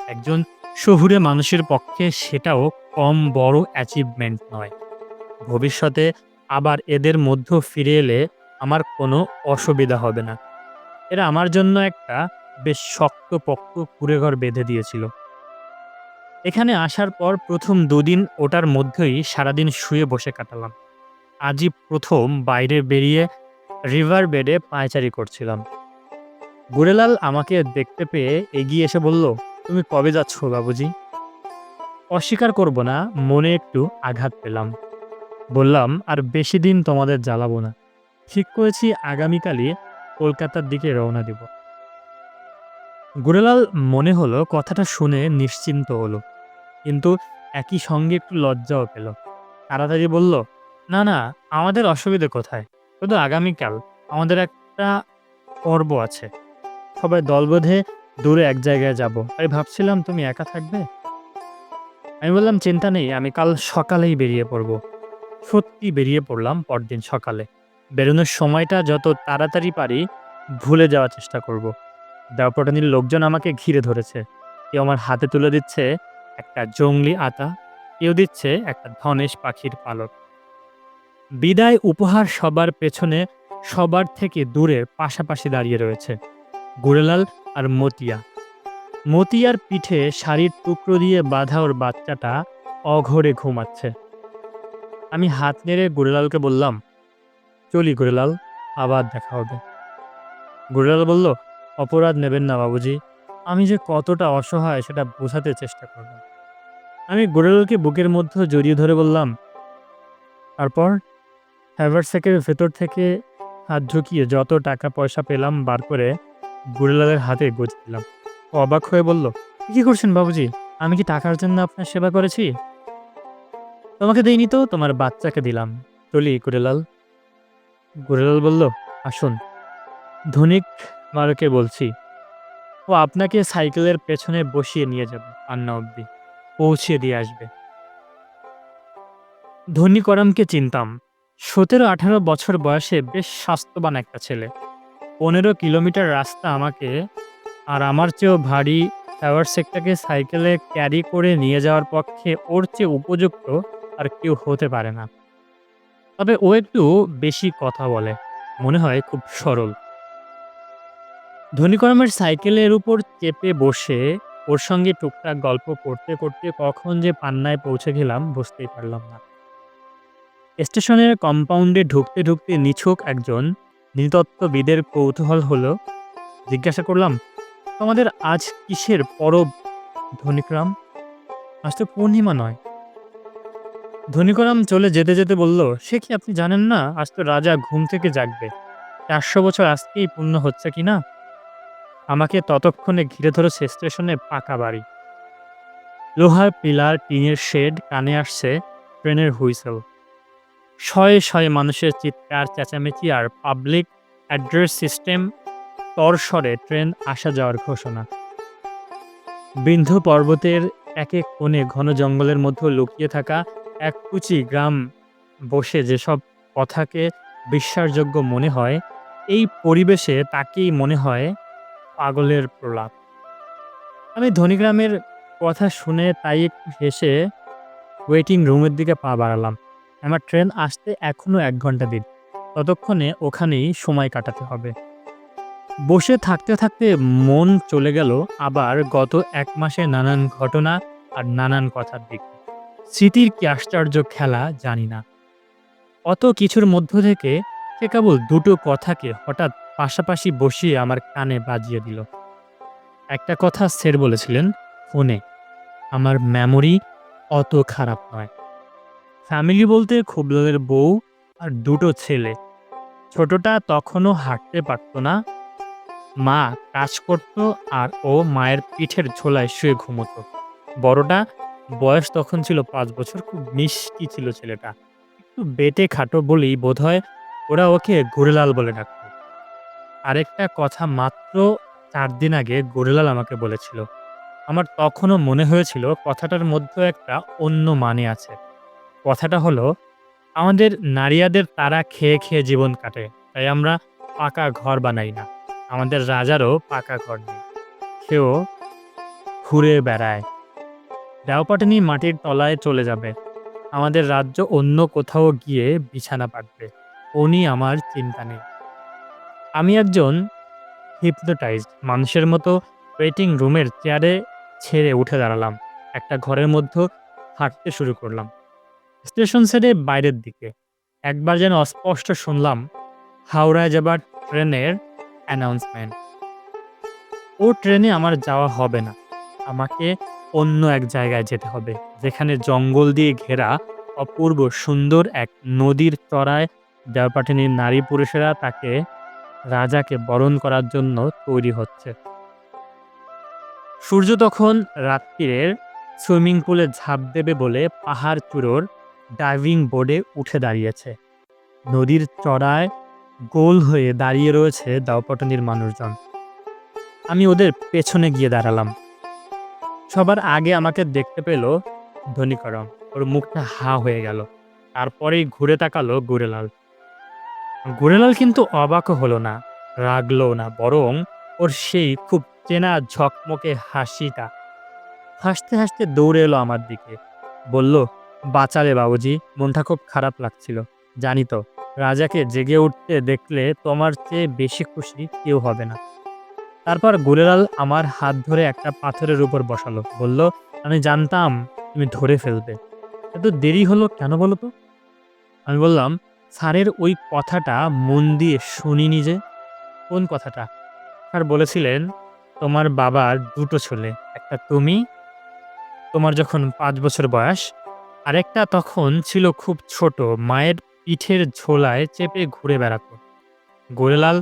একজন শহুরে মানুষের পক্ষে সেটাও কম বড় অ্যাচিভমেন্ট নয়। ভবিষ্যতে আবার এদের মধ্যে ফিরে এলে আমার কোনো অসুবিধা হবে না। এরা আমার জন্য একটা বেশ শক্তপোক্ত কুঁড়েঘর বেঁধে দিয়েছিল। এখানে আসার পর প্রথম ২ দিন ওটার মধ্যেই সারাদিন শুয়ে বসে কাটালাম। আজই প্রথম বাইরে বেরিয়ে রিভার বেডে পায়চারি করছিলাম। গুড়েলাল আমাকে দেখতে পেয়ে এগিয়ে এসে বলল, "তুমি কবে যাচ্ছ বাবুজি?" অস্বীকার করব না, মনে একটু আঘাত পেলাম। বললাম, "আর বেশি দিন তোমাদের জ্বালাবো না। ঠিক করেছি আগামীকালই কলকাতার দিকে রওনা দিব।" গুড়েলাল মনে হলো কথাটা শুনে নিশ্চিন্ত হলো, কিন্তু একই সঙ্গে একটু লজ্জাও পেল। তাড়াতাড়ি বলল, "না না, আমাদের অসুবিধে কোথায়? শুধু আগামীকাল আমাদের একটা পর্ব আছে। সবাই দল বেঁধে দূরে এক জায়গায় যাব। তাই ভাবছিলাম তুমি একা থাকবে।" আমি বললাম, "চিন্তা নেই, আমি কাল সকালেই বেরিয়ে পড়ব।" সত্যি বেরিয়ে পড়লাম পরদিন সকালে। বেরোনোর সময়টা যত তাড়াতাড়ি পারি ভুলে যাওয়ার চেষ্টা করব। দেওপাটনির লোকজন আমাকে ঘিরে ধরেছে। কেউ আমার হাতে তুলে দিচ্ছে একটা জংলি আতা, কেউ দিচ্ছে একটা ধনেশ পাখির পালক। বিদায় উপহার সবার পেছনে সবার থেকে দূরে পাশাপাশি দাঁড়িয়ে রয়েছে গুড়েলাল আর মতিয়া। মতিয়ার পিঠে শাড়ির টুকরো দিয়ে বাঁধা ওর বাচ্চাটা অঘরে ঘুমাচ্ছে। আমি হাত নেড়ে গুড়েলালকে বললাম, "চলি গুড়েলাল, আবার দেখা হবে।" গুড়েলাল বলল, "অপরাধ নেবেন না বাবুজি। আমি যে কতটা অসহায় সেটা বোঝাতে চেষ্টা করলাম।" আমি গুড়েলালকে বুকের মধ্যে জড়িয়ে ধরে বললাম, তারপর হ্যাভারস্যাকের ভেতর থেকে হাত ঢুকিয়ে যত টাকা পয়সা পেলাম বার করে গুড়েলালের হাতে গুঁজে দিলাম। ও অবাক হয়ে বলল, "কি করছেন বাবুজি? আমি কি টাকার জন্য আপনার সেবা করেছি? তোমাকে দেইনি তো, তোমার বাচ্চাকে দিলাম। চলি গুড়েলাল।" গুড়েলাল বলল, "আসুন, ধনিক মারকে বলছি, ও আপনাকে সাইকেলের পেছনে বসিয়ে নিয়ে যাবে পান্না অব্দি, পৌঁছিয়ে দিয়ে আসবে।" ধনীকরামকে চিনতাম। ১৭-১৮ বছর বয়সে বেশ স্বাস্থ্যবান একটা ছেলে। ১৫ কিলোমিটার রাস্তা আমাকে আর আমার চেয়েও ভারী হ্যাভারস্যাকটাকে সাইকেলে ক্যারি করে নিয়ে যাওয়ার পক্ষে ওর চেয়ে উপযুক্ত আর কেউ হতে পারে না। তবে ও একটু বেশি কথা বলে। মনে হয় খুব সরল। ধনীকরমের সাইকেলের উপর চেপে বসে ওর সঙ্গে টুকটাক গল্প করতে করতে কখন যে পান্নায় পৌঁছে গেলাম বুঝতেই পারলাম না। স্টেশনের কম্পাউন্ডে ঢুকতে ঢুকতে নিছক একজন নৃতত্ত্ববিদের কৌতূহল হলো। জিজ্ঞাসা করলাম, তোমাদের আজ কিসের পরব ধনিকরাম? আজ তো পূর্ণিমা নয়। ধনিকরাম চলে যেতে যেতে বলল, সে কি আপনি জানেন না, আজ তো রাজা ঘুম থেকে জাগবে। 400 বছর আজকেই পূর্ণ হচ্ছে কিনা। আমাকে ততক্ষণে ঘিরে ধরেছে স্টেশনে পাকা বাড়ি, লোহার পিলার, টিনের শেড, কানে আসছে ট্রেনের হুইসেল, শয়ে শয়ে মানুষের চিৎকার চেঁচামেচি আর পাবলিক অ্যাড্রেস সিস্টেম তরস্বরে ট্রেন আসা যাওয়ার ঘোষণা। বিন্ধ্য পর্বতের এক এক কোণে ঘন জঙ্গলের মধ্যে লুকিয়ে থাকা এক কুচি গ্রাম বসে যেসব কথাকে বিশ্বাসযোগ্য মনে হয়, এই পরিবেশে তাকেই মনে হয় পাগলের প্রলাপ। আমি ধনীগ্রামের কথা শুনে তাই একটু হেসে ওয়েটিং রুমের দিকে পা বাড়ালাম। আমার ট্রেন আসতে এখনো 1 ঘন্টা দেরি। ততক্ষণে ওখানেই সময় কাটাতে হবে। বসে থাকতে থাকতে মন চলে গেল আবার গত 1 মাসে নানান ঘটনা আর নানান কথার দিকে। স্মৃতির কি আশ্চর্য খেলা জানি না। অত কিছুর মধ্য থেকে সে কেবল দুটো কথাকে হঠাৎ পাশাপাশি বসিয়ে আমার কানে বাজিয়ে দিল। একটা কথা স্যার বলেছিলেন ফোনে, আমার মেমোরি অত খারাপ নয়। ফ্যামিলি বলতে খুবলালের বউ আর দুটো ছেলে। ছোটটা তখনও হাঁটতে পারত না, মা কাজ করত আর ও মায়ের পিঠের ঝোলায় শুয়ে ঘুমোতো। বড়টা বয়স তখন ছিল 5 বছর, খুব মিষ্টি ছিল ছেলেটা। একটু বেঁটে খাটো বলেই বোধহয় ওরা ওকে গুড়েলাল বলে ডাকত। আরেকটা কথা মাত্র 4 দিন আগে গুড়েলাল আমাকে বলেছিল। আমার তখনও মনে হয়েছিল কথাটার মধ্যে একটা অন্য মানে আছে। কথাটা হলো, আমাদের নারিয়াদের তারা খেয়ে খেয়ে জীবন কাটে, তাই আমরা পাকা ঘর বানাই না। আমাদের রাজারও পাকা ঘর নেই, সেও ঘুরে বেড়ায়। দেওপাটনি মাটির তলায় চলে যাবে, আমাদের রাজ্য অন্য কোথাও গিয়ে বিছানা পাতবে। ও নিয়ে আমার চিন্তা নেই। আমি একজন হিপনোটাইজড মানুষের মতো ওয়েটিং রুমের চেয়ারে ছেড়ে উঠে দাঁড়ালাম। একটা ঘরের মধ্যে হাঁটতে শুরু করলাম, স্টেশন ছেড়ে বাইরের দিকে। একবার যেন অস্পষ্ট শুনলাম হাওড়ায় যাবার ট্রেনের অ্যানাউন্সমেন্ট। ও ট্রেনে আমার যাওয়া হবে না, আমাকে অন্য এক জায়গায় যেতে হবে, যেখানে জঙ্গল দিয়ে ঘেরা অপূর্ব সুন্দর এক নদীর চড়ায় দেওপাটনির নারী পুরুষেরা তাকে রাজাকে বরণ করার জন্য তৈরি হচ্ছে। সূর্য তখন রাত্রিরের সুইমিং পুলে ঝাঁপ দেবে বলে পাহাড় চূড়োর ডাইভিং বোর্ডে উঠে দাঁড়িয়েছে। নদীর চড়ায় গোল হয়ে দাঁড়িয়ে রয়েছে দাওপাটনির মানুষজন। আমি ওদের পেছনে গিয়ে দাঁড়ালাম। সবার আগে আমাকে দেখতে পেল ধনীকরম। ওর মুখটা হা হয়ে গেল। তারপরেই ঘুরে তাকালো গুড়েলাল। গুড়েলাল কিন্তু অবাকও হলো না, রাগলো না, বরং ওর সেই খুব চেনা ঝকমকে হাসিটা। হাসতে হাসতে দৌড়ে এলো আমার দিকে, বলল, বাঁচালে বাবুজি, মনটা খুব খারাপ লাগছিল। জানি তো, রাজাকে জেগে উঠতে দেখলে তোমার চেয়ে বেশি খুশি কেউ হবে না। তারপর গুড়েলাল আমার হাত ধরে একটা পাথরের উপর বসালো, বলল, আমি জানতাম তুমি ধরে ফেলবে। এত দেরি হলো কেন বলো তো? আমি বললাম, স্যারের ওই কথাটা মন দিয়ে শুনিনি যে। কোন কথাটা? স্যার বলেছিলেন তোমার বাবার দুটো ছেলে, একটা তুমি, তোমার যখন 5 বছর বয়স, আরেকটা তখন ছিল খুব ছোট, মায়ের পিঠের ঝোলায় চেপে ঘুরে বেড়াতো। গোরেলাল,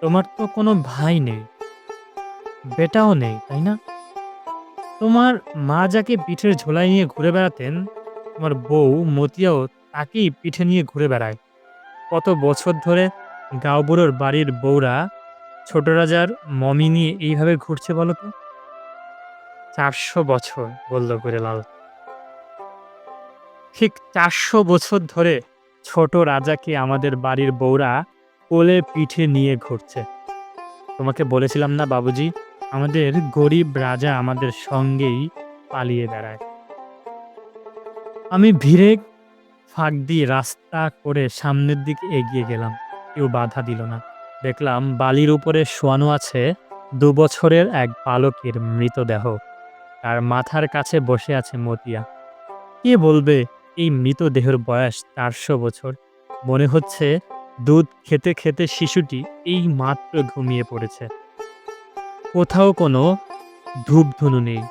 তোমার তো কোনো ভাই নেই, বেটাও নেই, তাই না? তোমার মা যাকে পিঠের ঝোলায় নিয়ে ঘুরে বেড়াতেন, তোমার বউ মতিয়াও তাকেই পিঠে নিয়ে ঘুরে বেড়ায়। কত বছর ধরে গাঁওবুড়োর বাড়ির বউরা ছোট রাজার মমি নিয়ে এইভাবে ঘুরছে বলো তো? 400 বছর, বলল গোরেলাল। ঠিক 400 বছর ধরে ছোট রাজাকে আমাদের বাড়ির বউরা কোলে পিঠে নিয়ে ঘুরছে। তোমাকে বলেছিলাম না বাবুজি, আমাদের গরিব রাজা আমাদের সঙ্গেই পালিয়ে বেড়ায়। আমি ভিড়ে ফাঁক দিয়ে রাস্তা করে সামনের দিকে এগিয়ে গেলাম। কেউ বাধা দিল না। দেখলাম বালির উপরে শোয়ানো আছে 2 বছরের এক বালকের মৃতদেহ। তার মাথার কাছে বসে আছে মতিয়া। কে বলবে এই মৃতদেহের বয়স 400 বছর? মনে হচ্ছে দুধ খেতে খেতে শিশুটি এই মাত্র ঘুমিয়ে পড়েছে। কোথাও কোনো ধূপধুনো নেই,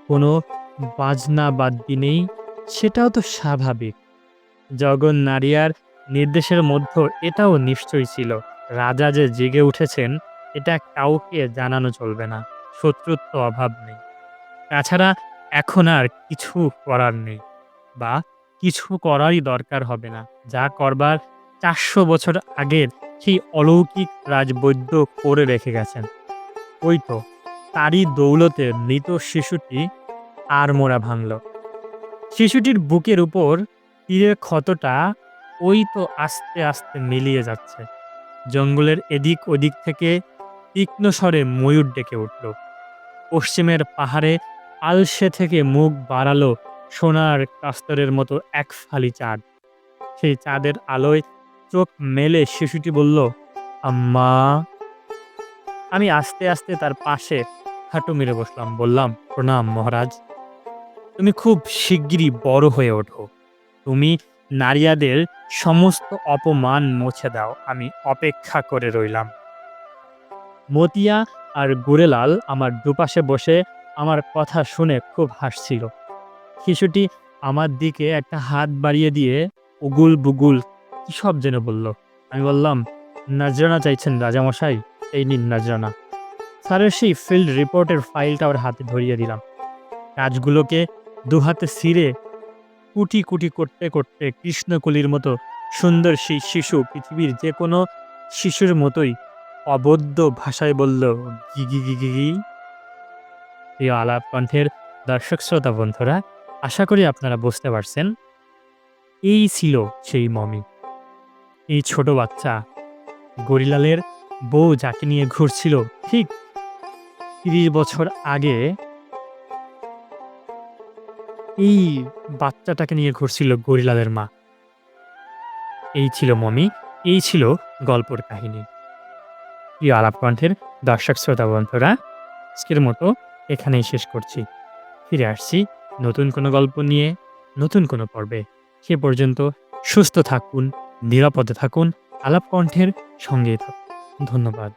কোনো বাজনা বাদ্যি নেই, সেটাও তো স্বাভাবিক। জগন নারিয়ার নির্দেশের মধ্যে এটাও নিশ্চয়ই ছিল। রাজা যে জেগে উঠেছেন এটা কাউকে জানানো চলবে না। শত্রুত্ব অভাব নেই। তাছাড়া এখন আর কিছু করার নেই, বা কিছু করারই দরকার হবে না। যা করবার ৪০০ বছর আগের সেই অলৌকিক রাজবৈদ্য করে রেখে গেছেন। ওই তো তারই দৌলতে মৃত শিশুটি আড়মোড়া ভাঙল। শিশুটির বুকের উপর তীরের ক্ষতটা ওই তো আস্তে আস্তে মিলিয়ে যাচ্ছে। জঙ্গলের এদিক ওদিক থেকে তীক্ষ্ণ স্বরে ময়ূর ডেকে উঠল। পশ্চিমের পাহাড়ে আলসে থেকে মুখ বাড়ালো সোনার কাস্তরের মতো এক ফালি চাঁদ। সেই চাঁদের আলোয় চোখ মেলে শিশুটি বলল, আম্মা। আমি আস্তে আস্তে তার পাশে হাঁটু মেরে বসলাম। বললাম, প্রণাম মহারাজ। তুমি খুব শিগগিরই বড় হয়ে ওঠো। তুমি নারিয়াদের সমস্ত অপমান মুছে দাও। আমি অপেক্ষা করে রইলাম। মতিয়া আর গুড়েলাল আমার দুপাশে বসে আমার কথা শুনে খুব হাসছিল। শিশুটি আমার দিকে একটা হাত বাড়িয়ে দিয়ে উগুল বুগুল কি সব যেন বলল। আমি বললাম, নাজরানা চাইছেন রাজামশাই? এই নিন নাজরানা। স্যারের সেই ফিল্ড রিপোর্টের ফাইলটা ওর হাতে ধরিয়ে দিলাম। কাজগুলোকে দুহাতে ছিঁড়ে কুটি কুটি করতে করতে কৃষ্ণকলির মতো সুন্দর সেই শিশু পৃথিবীর যে কোনো শিশুর মতোই অবদ্ধ ভাষায় বলল, গি গি গি গি গি। প্রিয় আলাপ কণ্ঠের দর্শক শ্রোতা বন্ধুরা, আশা করি আপনারা বুঝতে পারছেন এই ছিল সেই মমি, এই ছোট বাচ্চা গরিলালের বউ যাকে নিয়ে ঘুরছিল ঠিক ৩০ বছর আগে। এই বাচ্চাটাকে নিয়ে ঘুরছিল গরিলালের মা। এই ছিল মমি, এই ছিল গল্পের কাহিনী। প্রিয় আলাপ কণ্ঠের দর্শক শ্রোতা বন্ধুরা, আজকের মতো এখানেই শেষ করছি। ফিরে আসছি নতুন কোনো গল্প নিয়ে, নতুন কোনো পর্বে। সে পর্যন্ত সুস্থ থাকুন, নিরাপদে থাকুন, আলাপ কণ্ঠের সঙ্গেই থাকুন। ধন্যবাদ।